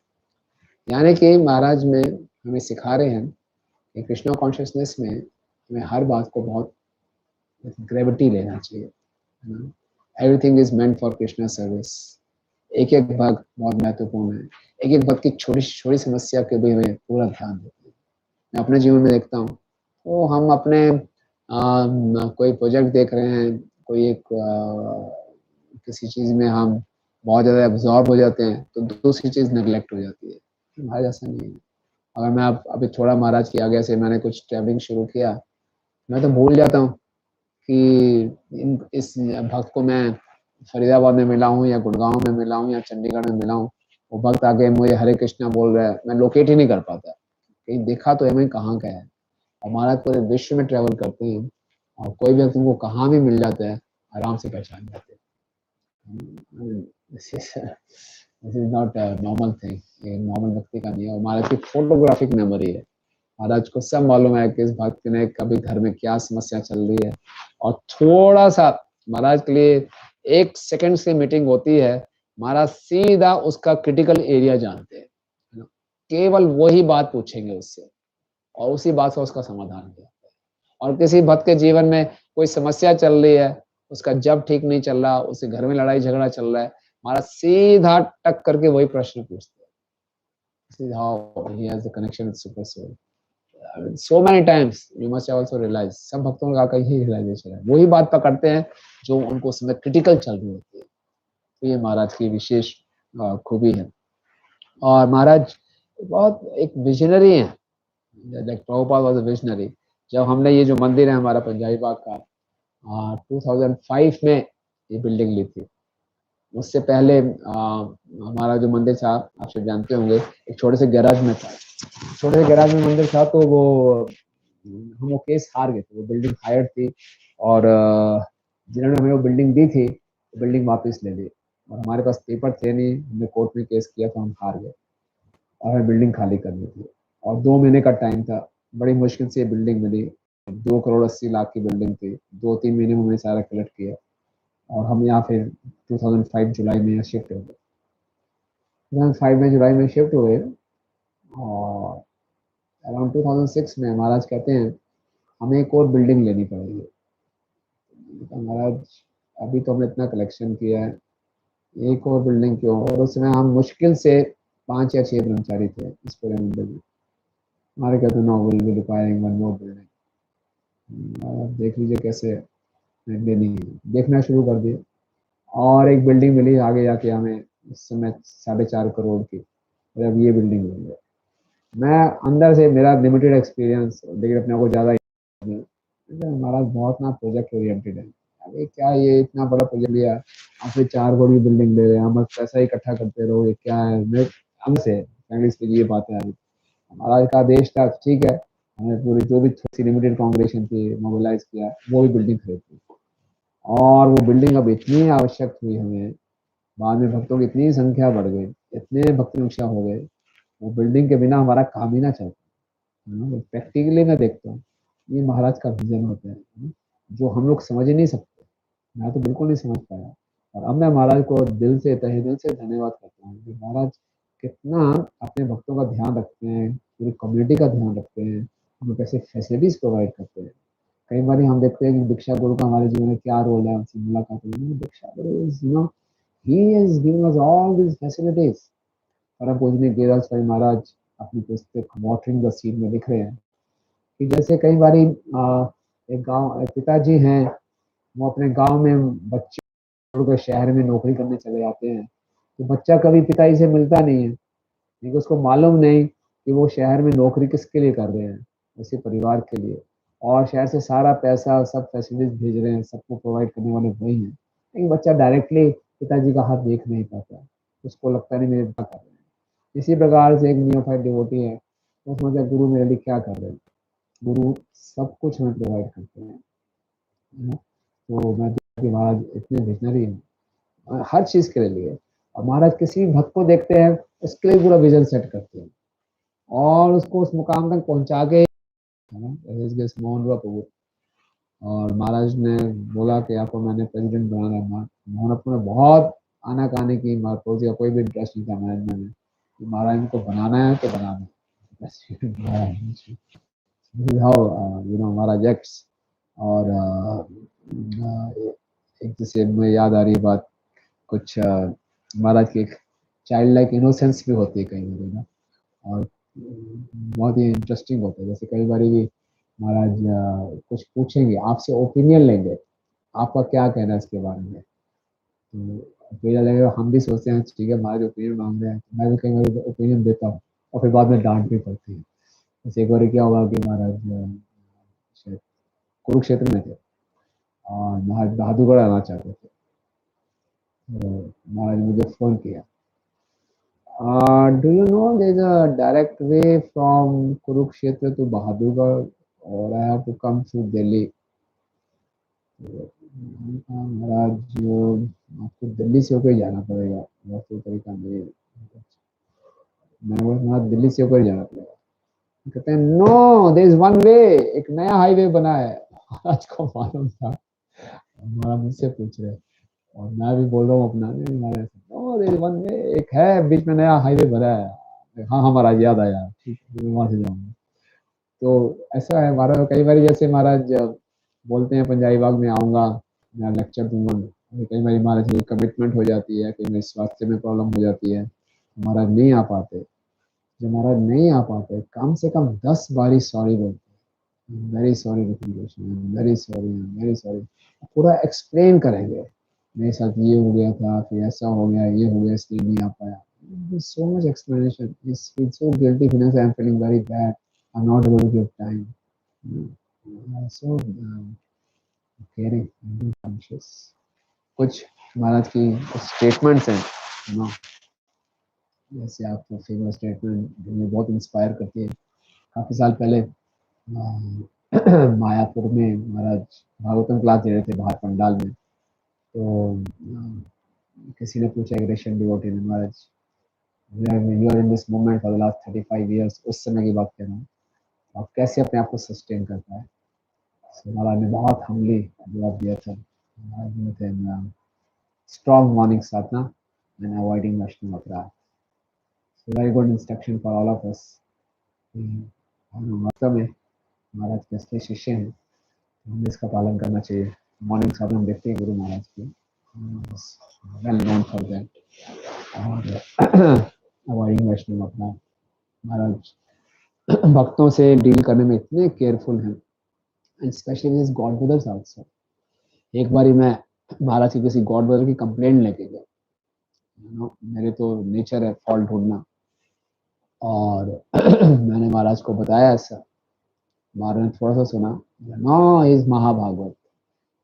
यानी कि महाराज में हमें सिखा रहे हैं कि कृष्णा कॉन्शियसनेस में हमें हर बात को बहुत ग्रेविटी लेना चाहिए, everything is meant for Krishna service. एक एक भक्त बहुत महत्वपूर्ण है, एक एक भक्त की छोटी छोटी समस्या के भी हमें पूरा ध्यान देते हैं। मैं अपने जीवन में देखता हूँ, तो हम अपने कोई प्रोजेक्ट देख रहे हैं, कोई एक किसी चीज में हम बहुत ज्यादा एब्जॉर्ब हो जाते हैं, तो दूसरी चीज नेग्लेक्ट हो जाती है। महाराज ऐसा नहीं है। अगर मैं अभी थोड़ा महाराज के आगे से मैंने कुछ ट्रैवलिंग शुरू किया, मैं तो भूल जाता हूँ कि इस भक्त को मैं फरीदाबाद में मिला हूँ या गुड़गांव में मिला हूँ या चंडीगढ़ में मिला हूँ, वो भक्त आके मुझे हरे कृष्णा बोल रहा है, मैं लोकेट ही नहीं कर पाता, कहीं देखा तो है मैं कहाँ का है। और महाराज पूरे विश्व में ट्रेवल करते हैं और कोई भी तुमको कहाँ भी मिल जाता है, आराम से पहचान जाते हैं। This is not normal thing, ये नॉर्मल व्यक्ति का नहीं है। और महाराज की फोटोग्राफिक मेमोरी है, महाराज को सब मालूम है कि इस भक्त ने कभी घर में क्या समस्या चल रही है, और थोड़ा सा महाराज के लिए 1 सेकंड से मीटिंग होती है, महाराज सीधा उसका क्रिटिकल एरिया जानते हैं, केवल वही बात पूछेंगे उससे और उसी बात से उसका समाधान हो जाता है। और किसी भक्त के जीवन में कोई समस्या चल रही है, उसका जब ठीक नहीं चल रहा, उसके घर में लड़ाई झगड़ा चल रहा है, महाराज सीधा टक करके वही प्रश्न पूछते हैं। This is how he has a connection with super soul. So many times you must also realize, सब भक्तों का यही रियलाइजेशन है, वही बात पकड़ते हैं जो उनको समय क्रिटिकल चल रही होती है। तो ये महाराज की विशेष खूबी है। और महाराज बहुत एक विजनरी है, like Prabhupada was a visionary. जब हमने ये जो मंदिर है हमारा पंजाबी बाग का 2005 में ये बिल्डिंग ली थी, उससे पहले हमारा जो मंदिर था आप सब जानते होंगे, एक छोटे से गैराज में था, छोटे से गैराज में मंदिर था। तो वो हम वो केस हार गए थे, वो बिल्डिंग हायर थी, और जिन्होंने हमें वो बिल्डिंग दी थी, वो बिल्डिंग वापस ले ली, और हमारे पास पेपर थे नहीं, हमने कोर्ट में केस किया तो हम हार गए और हमें बिल्डिंग खाली करनी थी, और 2 महीने का टाइम था। बड़ी मुश्किल से ये बिल्डिंग मिली, 2 करोड़ 80 लाख की बिल्डिंग थी, 2-3 महीने में हमने सारा कलेक्ट किया, और हम यहाँ फिर 2005 जुलाई में यहाँ शिफ्ट हो गए। 2005 में जुलाई में शिफ्ट हुए, और अराउंड 2006 में महाराज कहते हैं हमें एक और बिल्डिंग लेनी पड़ेगी। तो महाराज अभी तो हमने इतना कलेक्शन किया है, एक और बिल्डिंग क्यों? और उस समय हम मुश्किल से 5 या 6 कर्मचारी थे इस पूरे मंदिर में। हमारे कहते no, will be requiring one more building. देख लीजिए कैसे लेनी है, देखना शुरू कर दिए, और एक बिल्डिंग मिली आगे जाके हमें, उस समय 4.5 करोड़ की, और अब ये बिल्डिंग लेंगे। मैं अंदर से, मेरा लिमिटेड एक्सपीरियंस, लेकिन अपने आप को ज़्यादा महाराज बहुत ना प्रोजेक्ट ओरिएंटेड है। अरे क्या ये इतना बड़ा प्रोजेक्ट लिया, आपने 4 करोड़ की बिल्डिंग ले रहे हैं, हम बस पैसा इकट्ठा करते रहो, ये क्या है? मैं अंदर से इंग्लिश पे ये बातें आ रही। महाराज का आदेश था, ठीक है, हमने पूरी जो भी थोड़ी सी लिमिटेड कांग्रेगेशन थी मोबिलाइज किया, वो भी बिल्डिंग खरीदी, और वो बिल्डिंग अब इतनी आवश्यक हुई हमें, बाद में भक्तों की इतनी संख्या बढ़ गई, इतने भक्त निष्ठा हो गए, वो बिल्डिंग के बिना हमारा काम ही ना चलता। प्रैक्टिकली मैं देखता हूँ, ये महाराज का विजन होता है, जो हम लोग समझ ही नहीं सकते। मैं तो बिल्कुल नहीं समझ पाया, और अब मैं महाराज को दिल से, तहे दिल से धन्यवाद करता हूँ कि महाराज कितना अपने भक्तों का ध्यान रखते हैं, पूरी कम्युनिटी का ध्यान रखते हैं, हमें कैसे फैसिलिटीज प्रोवाइड करते हैं। कई बार हम देखते हैं कि दीक्षा गुरु का हमारे जीवन में क्या रोल है, उनसे मुलाकात हुई, दीक्षा गुरु is, he is giving us all these facilities। परम पूजनीय गिरिराज स्वामी महाराज अपनी पुस्तक वॉटरिंग द सीड में लिख रहे हैं कि जैसे कई बारी एक पिताजी हैं, वो अपने गांव में बच्चे छोड़कर शहर में नौकरी करने चले जाते हैं, तो बच्चा कभी पिताजी से मिलता नहीं है, क्योंकि उसको मालूम नहीं कि वो शहर में नौकरी किसके लिए कर रहे हैं, उसी परिवार के लिए, और शहर से सारा पैसा, सब फैसिलिटीज भेज रहे हैं, सबको प्रोवाइड करने वाले वही हैं, लेकिन बच्चा डायरेक्टली पिताजी का हाथ देख नहीं पाता, उसको लगता नहीं मेरे क्या कर रहे हैं। इसी प्रकार से एक नियोफाइट डिवोटी है, वो समझता है गुरु मेरे लिए क्या कर रहे हैं, गुरु सब कुछ हमें प्रोवाइड करते हैं, है ना? तो मैं देखा कि महाराज इतने विजनरी हैं हर चीज़ के लिए, और महाराज किसी भी भक्त को देखते हैं उसके लिए पूरा विजन सेट करते हैं, और उसको उस मुकाम तक पहुंचा के, है ना, मोहन हुआ प्रभु। और महाराज ने बोला कि आपको मैंने प्रेसिडेंट बनाना है। मोहन ने बहुत आनाकानी की, महाराज का कोई भी इंटरेस्ट नहीं था मैनेजमेंट में, महाराज को बनाना है तो बनाना है, हाउ महाराज एक्ट्स। और एक जैसे मुझे याद आ रही है बात, कुछ महाराज की एक चाइल्ड लाइक इनोसेंस भी होती है कई बार ना, और बहुत ही इंटरेस्टिंग होता है। जैसे कई बार भी महाराज कुछ पूछेंगे, आपसे ओपिनियन लेंगे, आपका क्या कहना है इसके बारे में, तो मेरा लगेगा हम भी सोचते हैं ठीक है महाराज ओपिनियन मांग रहे हैं, तो मैं भी कई बार ओपिनियन देता हूँ, और फिर बाद में डांट भी पड़ती है। जैसे एक बार क्या हुआ कि महाराज शायद कुरुक्षेत्र में थे, और महाराज बहादुरगढ़ आना चाहते थे, तो महाराज ने मुझे फ़ोन किया, do you know there is a direct way from Kurukshetra to Bahadurgarh, और I have to come through Delhi. Maharaj आपको दिल्ली से होकर जाना पड़ेगा, बस कोई तरीका नहीं है। मैंने बोला महाराज दिल्ली से होकर जाना पड़ेगा, कहते हैं no there is one way, एक नया हाईवे बना है। महाराज को मालूम था, महाराज मुझसे पूछ रहे, और मैं भी बोल रहा हूँ अपना, नहीं Maharaj no there is one way, एक है बीच में नया हाईवे बना है। हाँ हाँ महाराज याद आया, ठीक है मैं वहाँ से जाऊँगा। तो ऐसा है महाराज, कई बार जैसे महाराज बोलते हैं पंजाबी बाग में आऊँगा, मैं लेक्चर दूंगा, कई बार महाराज की कमिटमेंट हो जाती है, कई बार स्वास्थ्य में प्रॉब्लम हो जाती है, महाराज नहीं आ पाते। जब महाराज नहीं आ पाते, कम से कम 10 बारी सॉरी बोलते हैं, very sorry Rishikesh, very sorry, very sorry, पूरा एक्सप्लेन करेंगे, मेरे साथ ये हो गया था, फिर ऐसा हो गया, ये हो गया, इसलिए नहीं आ पाया। So much explanation. It's feel so guilty. Finance, I'm feeling very bad. I'm not able to give time. So caring, conscious. कुछ महाराज की स्टेटमेंट्स हैं, नो, जैसे आपको फेमस स्टेटमेंट मुझे बहुत इंस्पायर करती है। काफ़ी साल पहले मायापुर में महाराज भागवतम क्लास दे रहे थे बाहर पंडाल में, तो किसी ने पूछा, एक रशियन डिवोटी ने, Maharaj you are in this moment for the last 35 years, उस समय की बात कर रहा हूँ, आप कैसे अपने आप को सस्टेन कर पाए? So, महाराज ने बहुत हम्बली जवाब दिया था, महाराज ने थे strong morning sadhana and avoiding Vaishnava aparadh. Very good instruction for all of us. हम वास्तव में महाराज के असली शिष्य हैं, हमें इसका पालन करना चाहिए। मॉर्निंग साधन हम देखते हैं गुरु महाराज की, वेल नोन फॉर दैट। और अवॉइडिंग वैष्णव अपना महाराज भक्तों से डील करने में इतने केयरफुल हैं, and specially with God brothers also. एक बारी मैं महाराज की किसी गॉड ब्रदर की कंप्लेंट लेके गया, मेरे तो नेचर है फॉल्ट ढूंढना, और मैंने महाराज को बताया ऐसा। महाराज ने थोड़ा सा सुना, नो इज महाभागवत।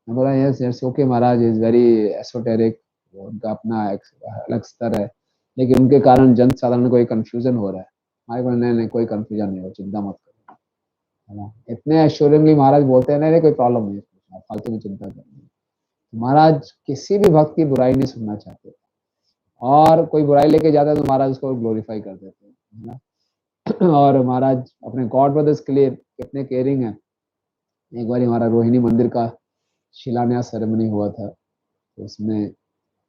मैं बोला yes it's okay Maharaj, is very esoteric, उनका अपना अलग स्तर है, लेकिन उनके कारण जन साधारण को कंफ्यूजन हो रहा है। हमारे को नहीं कोई कंफ्यूजन नहीं हो, चिंता मत करो, है ना। इतने एश्योरेंटली महाराज बोलते हैं, नहीं कोई प्रॉब्लम नहीं है, फालतू में चिंता करनी। महाराज किसी भी भक्त की बुराई नहीं सुनना चाहते, और कोई बुराई लेके जाता है तो महाराज उसको ग्लोरीफाई कर देते हैं, है ना। और महाराज अपने गॉड ब्रदर्स के लिए कितने केयरिंग है। एक बार हमारा रोहिणी मंदिर का शिलान्यास सेरेमनी हुआ था, तो उसमें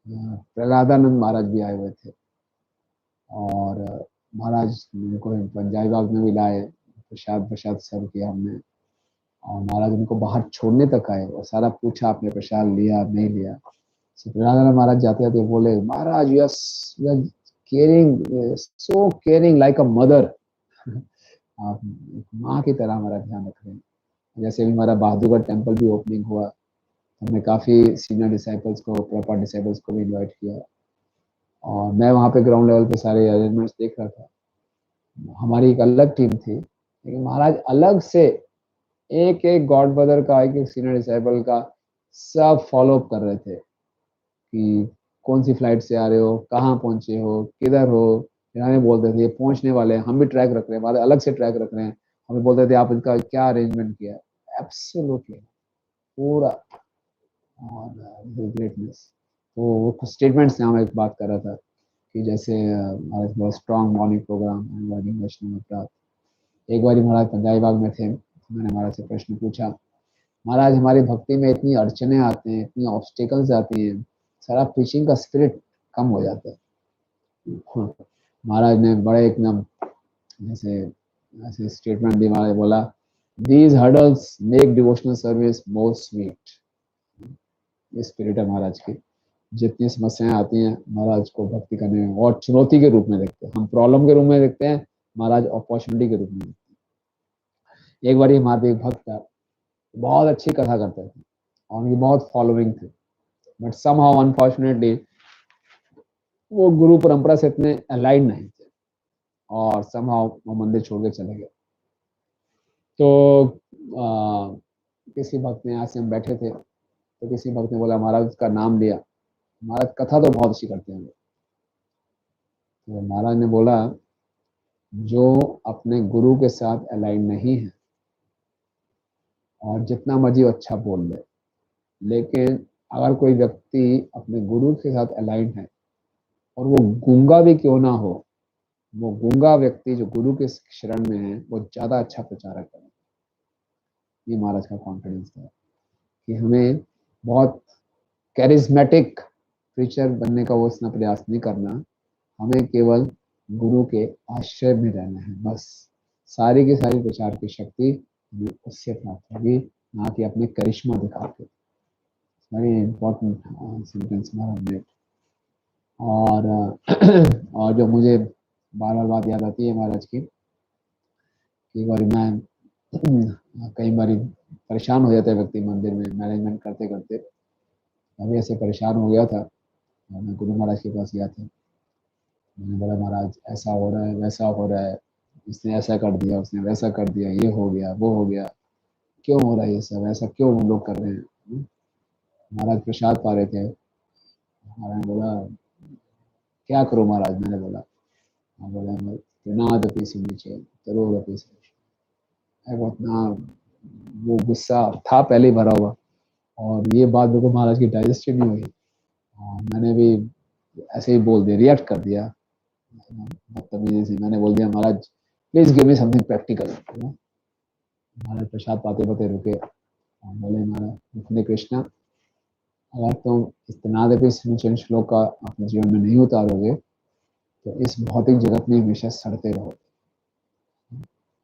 प्रहलादानंद महाराज भी आए हुए थे, और महाराज उनको पंजाबी बाग में भी लाए, प्रसाद प्रसाद सर्व किया हमने, और महाराज उनको बाहर छोड़ने तक आए और सारा पूछा आपने प्रसाद लिया नहीं लिया। तो प्रहलादानंद महाराज जाते जाते बोले, Maharaj you are caring, so caring like a mother, आप माँ की तरह हमारा ध्यान रख रहे हैं। जैसे अभी हमारा बहादुरगढ़ टेम्पल भी ओपनिंग हुआ, हमने काफ़ी सीनियर डिसाइपल्स को, प्रॉपर डिसाइपल्स को भी इनवाइट किया, और मैं वहाँ पे ग्राउंड लेवल पे सारे अरेंजमेंट्स देख रहा था। हमारी एक अलग टीम थी, लेकिन महाराज अलग से एक एक गॉड ब्रदर का, एक एक सीनियर डिसाइपल का सब फॉलो अप कर रहे थे कि कौन सी फ्लाइट से आ रहे हो, कहाँ पहुँचे हो, किधर हो। फिर हमें बोलते थे ये पहुँचने वाले हैं, हम भी ट्रैक रख रहे हैं, हमारे अलग से ट्रैक रख रहे हैं। हमें बोलते थे आप इनका क्या अरेंजमेंट किया। एब्सोल्युटली पूरा, और ग्रेटनेस। तो वो स्टेटमेंट से हम एक बात कर रहा था कि जैसे हमारे बहुत स्ट्रॉन्ग मॉर्निंग प्रोग्राम मॉर्निंग वैष्णव अपराध। एक बार महाराज पंजाबी बाग में थे, मैंने महाराज से प्रश्न पूछा, महाराज हमारी भक्ति में इतनी अड़चने आते हैं, इतनी ऑब्स्टिकल्स आती हैं, सारा प्रीचिंग का स्पिरिट कम हो जाता है। महाराज ने बड़े एकदम जैसे ऐसे स्टेटमेंट दी। महाराज बोला, these hurdles make devotional service more sweet. ये स्पिरिट है महाराज की। जितनी समस्याएं आती हैं, महाराज को भक्ति करने में और चुनौती के रूप में देखते हैं। हम प्रॉब्लम के रूप में देखते हैं, महाराज अपॉर्चुनिटी के रूप में देखते हैं। एक बार हमारे एक भक्त था, बहुत अच्छी कथा करते थे और उनकी बहुत फॉलोइंग थी, बट समहाउ अनफॉर्चुनेटली वो गुरु परंपरा से इतने अलाइन नहीं थे, और समहाउ वो मंदिर छोड़ के चले गए। तो किसी भक्त ने, यहाँ से हम बैठे थे, तो किसी भक्त ने बोला, महाराज उसका नाम लिया, महाराज कथा तो बहुत अच्छी करते हैं। तो महाराज ने बोला, जो अपने गुरु के साथ अलाइन नहीं है, और जितना मर्जी अच्छा बोल ले, लेकिन अगर कोई व्यक्ति अपने गुरु के साथ अलाइन है और वो गूंगा भी क्यों ना हो, वो गूंगा व्यक्ति जो गुरु के शरण में है, वो ज्यादा अच्छा प्रचारक है। ये महाराज का कॉन्फिडेंस था कि हमें बहुत कैरिज्मेटिक प्रीचर बनने का वो इतना प्रयास नहीं करना, हमें केवल गुरु के आश्रय में रहना है बस। सारी की सारी प्रचार की शक्ति उससे प्राप्त होगी, ना कि अपने करिश्मा दिखा के। वेरी इंपॉर्टेंट सेंटेंस महाराज ने। और जो मुझे बार बार बात याद आती है महाराज की, कई बार मैं कई बार परेशान हो जाता है व्यक्ति मंदिर में मैनेजमेंट करते करते। अभी ऐसे परेशान हो गया था, मैं गुरु महाराज के पास गया था। मैंने बोला, महाराज ऐसा हो रहा है, वैसा हो रहा है, इसने ऐसा कर दिया, उसने वैसा कर दिया, ये हो गया, वो हो गया, क्यों हो रहा है ये सब, ऐसा क्यों हम लोग कर रहे हैं। महाराज प्रसाद पा रहे थे। महाराज ने बोला, क्या करो महाराज। मैंने बोला, त्रिनादपि सुनिचे तरोरपि सहिष्णुः। उतना वो गुस्सा था पहले ही भरा हुआ, और ये बात मेरे को महाराज की डाइजेस्ट नहीं हुई। मैंने भी ऐसे ही बोल दिया, रिएक्ट कर दिया बदतमीजी से। मैंने बोल दिया, Maharaj please give me something practical. Maharaj प्रसाद पाते पाते रुके और बोले, महाराज हरे कृष्णा, अगर तुम इस त्रिनादपि सुनिचे श्लोक का अपने जीवन में नहीं उतारोगे तो इस भौतिक जगत में हमेशा सड़ते रहो,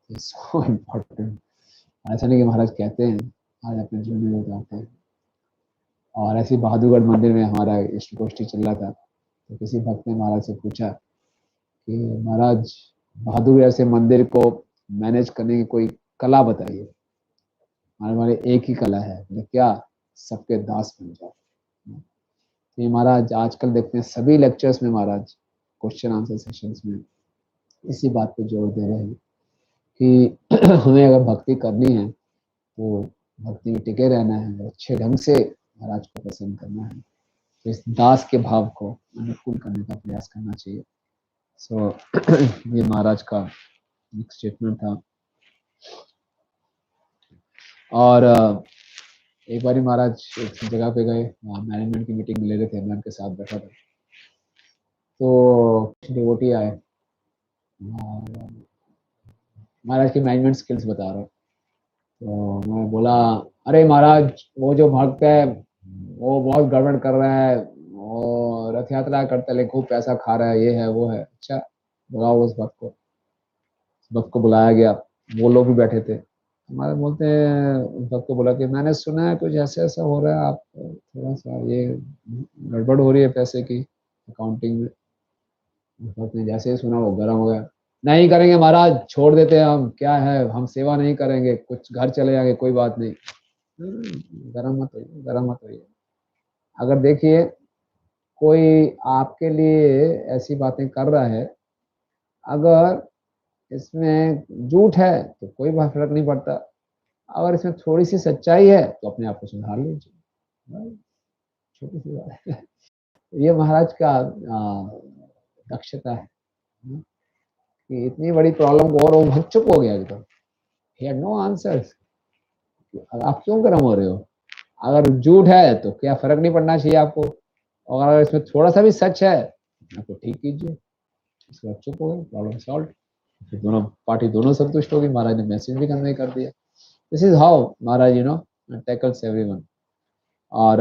सो इम्पोर्टेंट। ऐसा नहीं कि महाराज कहते हैं, आज अपने जीवन में बताते हैं। और ऐसे बहादुरगढ़ मंदिर में हमारा इष्ट गोष्ठी चल रहा था, तो किसी भक्त ने महाराज से पूछा कि महाराज बहादुरगढ़ ऐसे मंदिर को मैनेज करने की कोई कला बताइए। हमारे एक ही कला है, तो क्या सबके दास बन जाओ। तो ये महाराज आजकल देखते हैं सभी लेक्चर्स में महाराज क्वेश्चन आंसर सेशंस में इसी बात पे जोर दे रहे हैं कि हमें अगर भक्ति करनी है तो भक्ति में टिके रहना है, अच्छे ढंग से महाराज को प्रसन्न करना है, तो इस दास के भाव को अनुकूल करने का प्रयास करना चाहिए। सो ये महाराज का एक स्टेटमेंट था। और एक बार महाराज एक जगह पे गए, वहाँ मैनेजमेंट की मीटिंग ले रहे थे, मैं उनके साथ बैठा था, तो डिवोटी आए और महाराज की मैनेजमेंट स्किल्स बता रहे, तो मैं बोला अरे महाराज वो जो भक्त है वो बहुत गड़बड़ कर रहा है, वो रथ यात्रा करते लेकिन खूब पैसा खा रहा है, ये है वो है। अच्छा, बुलाओ उस भक्त को बुलाया गया, वो लोग भी बैठे थे। हमारे बोलते हैं उस भक्त को बोला कि मैंने सुना है कुछ ऐसा ऐसा हो रहा है, आप थोड़ा सा ये गड़बड़ हो रही है पैसे की अकाउंटिंग में। उस भक्त ने जैसे ही सुना वो गर्म हो गया, नहीं करेंगे महाराज, छोड़ देते हैं हम, क्या है हम सेवा नहीं करेंगे, कुछ घर चले जाएंगे, कोई बात नहीं। गरम मत होइए, गरम मत होइए। अगर देखिए कोई आपके लिए ऐसी बातें कर रहा है, अगर इसमें झूठ है तो कोई फर्क नहीं पड़ता, अगर इसमें थोड़ी सी सच्चाई है तो अपने आप को सुधार लीजिए, छोटी सी बात है। ये महाराज का दक्षता है कि इतनी बड़ी प्रॉब्लम को, और वो बहुत चुप हो गया एकदम, ही हैड नो आंसर्स। आप क्यों गर्म हो रहे हो, अगर झूठ है तो क्या फर्क नहीं पड़ना चाहिए आपको, और अगर इसमें थोड़ा सा भी सच है आपको ठीक कीजिए। उसके बाद चुप हो गए, प्रॉब्लम सॉल्व। फिर दोनों पार्टी दोनों संतुष्ट हो गई, महाराज ने मैसेज भी कन्वे कर दिया। This is how Maharaj tackles everyone. और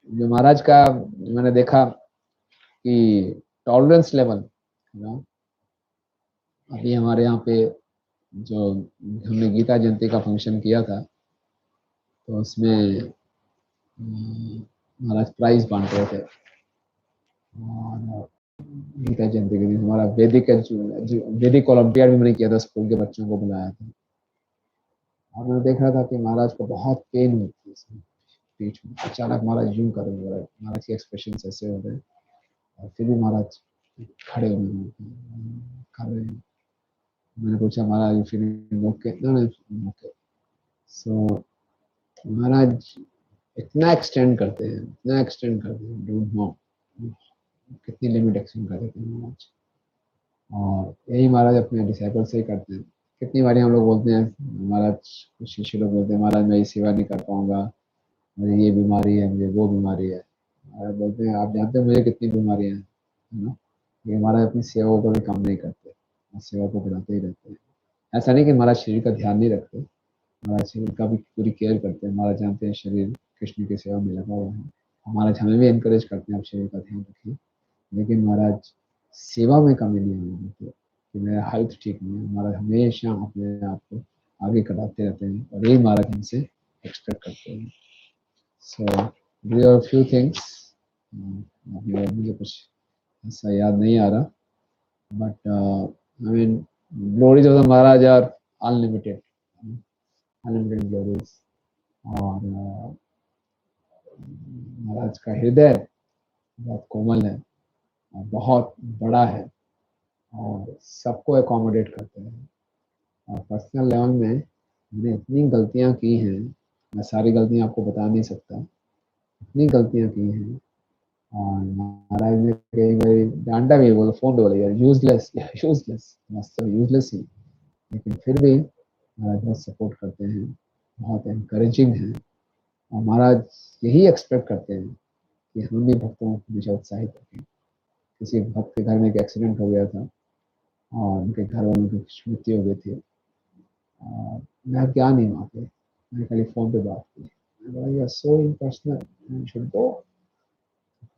जो महाराज का मैंने देखा कि टॉलरेंस लेवल, अभी हमारे यहाँ पे जो हमने गीता जयंती का फंक्शन किया था, तो उसमें महाराज प्राइज बांट रहे थे, और गीता जयंती के दिन हमारा वैदिक ओलंपियाड भी मैंने किया था, स्कूल के बच्चों को बुलाया था। और मैं देख रहा था कि महाराज को बहुत पेन होती है इसमें पीठ में, अचानक महाराज यूं कर रहे हैं, महाराज के एक्सप्रेशन ऐसे हो रहे हैं, और फिर भी महाराज खड़े हुए कर रहे हैं। मैंने पूछा महाराज फीलिंग ओके, ओके। सो महाराज इतना एक्सटेंड करते हैं, इतना एक्सटेंड करते हैं, डोंट नो कितनी लिमिट एक्सटेंड कर देते हैं महाराज। और यही महाराज अपने डिसाइपल से ही करते हैं। कितनी बारी हम लोग बोलते हैं महाराज, शिष्य लोग बोलते हैं महाराज मैं ये सेवा नहीं कर पाऊंगा, मुझे ये बीमारी है, मुझे वो बीमारी है। महाराज बोलते हैं आप जानते हैं मुझे कितनी बीमारियां हैं, है ना। ये महाराज अपनी सेवा को भी कम नहीं करते, सेवा को बढ़ाते ही रहते हैं। ऐसा नहीं कि महाराज शरीर का ध्यान नहीं रखते, महाराज शरीर का भी पूरी केयर करते हैं। महाराज जानते हैं शरीर कृष्ण की सेवा में लगा हुआ है, महाराज हमें भी एनकरेज करते हैं आप शरीर का ध्यान रखिए, लेकिन महाराज सेवा में कमी नहीं होनी चाहिए कि मेरा हेल्थ ठीक नहीं है। महाराज हमेशा अपने आप को आगे कराते रहते हैं, और यही महाराज हमसे एक्सपेक्ट करते हैं। So there are few things, मुझे कुछ ऐसा याद नहीं आ रहा, but I mean glories of the Maharaj are unlimited, unlimited glories. और महाराज का हृदय बहुत कोमल है और बहुत बड़ा है, और सबको अकोमोडेट करते हैं। और पर्सनल लेवल में मैंने इतनी गलतियां की हैं, मैं सारी गलतियां आपको बता नहीं सकता, इतनी गलतियां की हैं। और महाराज ने कई बार डांटा भी, बोला फोन पे बोला यार यूजलेस, यूजलेस, वास्तव में यूजलेस ही, लेकिन फिर भी महाराज बहुत सपोर्ट करते हैं, बहुत एनकरेजिंग है। और महाराज यही एक्सपेक्ट करते हैं कि हम भी भक्तों को हमेशा उत्साहित रखें। किसी भक्त के घर में एक एक्सीडेंट हो गया था और उनके घर वालों की मृत्यु हो गई थी, मैं क्या नहीं वहाँ पे, मैंने खाली फोन पे बात की, you are so impersonal, you should go.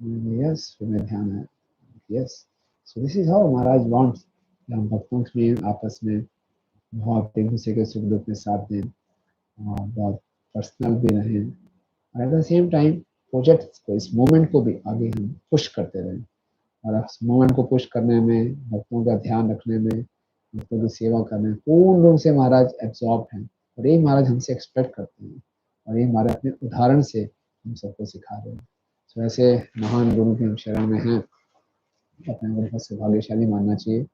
Yes, फिर मैं ध्यान है, yes. So this is how Maharaj wants कि हम भक्तों में आपस में बहुत एक दूसरे के सुख दुख में साथ दें और बहुत पर्सनल भी रहें, और at the same time projects को, इस मूवमेंट को भी आगे हम पुश करते रहें। और इस मूवमेंट को पुश करने में, भक्तों का ध्यान रखने में, भक्तों की सेवा करने में पूर्ण रूप से महाराज एब्जॉर्ब हैं, और ये महाराज हमसे एक्सपेक्ट करते हैं, और ये हमारे अपने उदाहरण से हम सबको सिखा रहे हैं। तो ऐसे महान गुरु के हम शरण में हैं, अपने को बहुत सौभाग्यशाली मानना चाहिए,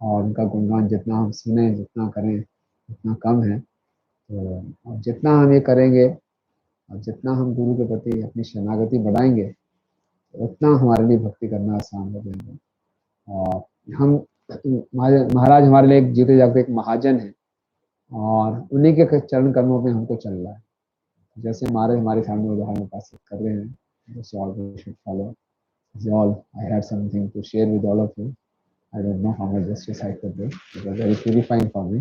और उनका गुणगान जितना हम सुने, जितना करें, उतना कम है। तो और जितना हम ये करेंगे, और जितना हम गुरु के प्रति अपनी शरणागति बढ़ाएंगे, तो उतना हमारे लिए भक्ति करना आसान हो जाएगा। और हम महाराज हमारे लिए एक जीते जागते एक महाजन है, और उन्हीं के चरण कर्मों में हमको चल रहा है। जैसे महाराज हमारे सामने उदाहरण उपस्थित कर रहे हैं, this all we should follow. This is all. I had something to share with all of you. I don't know how much justice I could do. It was very purifying for me.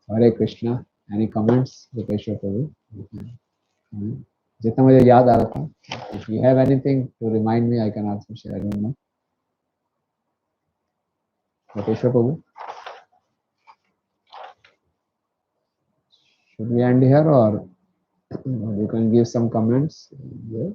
Hare Krishna. Any comments? Rupeshwar Prabhu. जितना मुझे याद आ रहा था. If you have anything to remind me, I can also share. I don't know. Rupeshwar Prabhu. Should we end here, or you can give some comments? Yeah.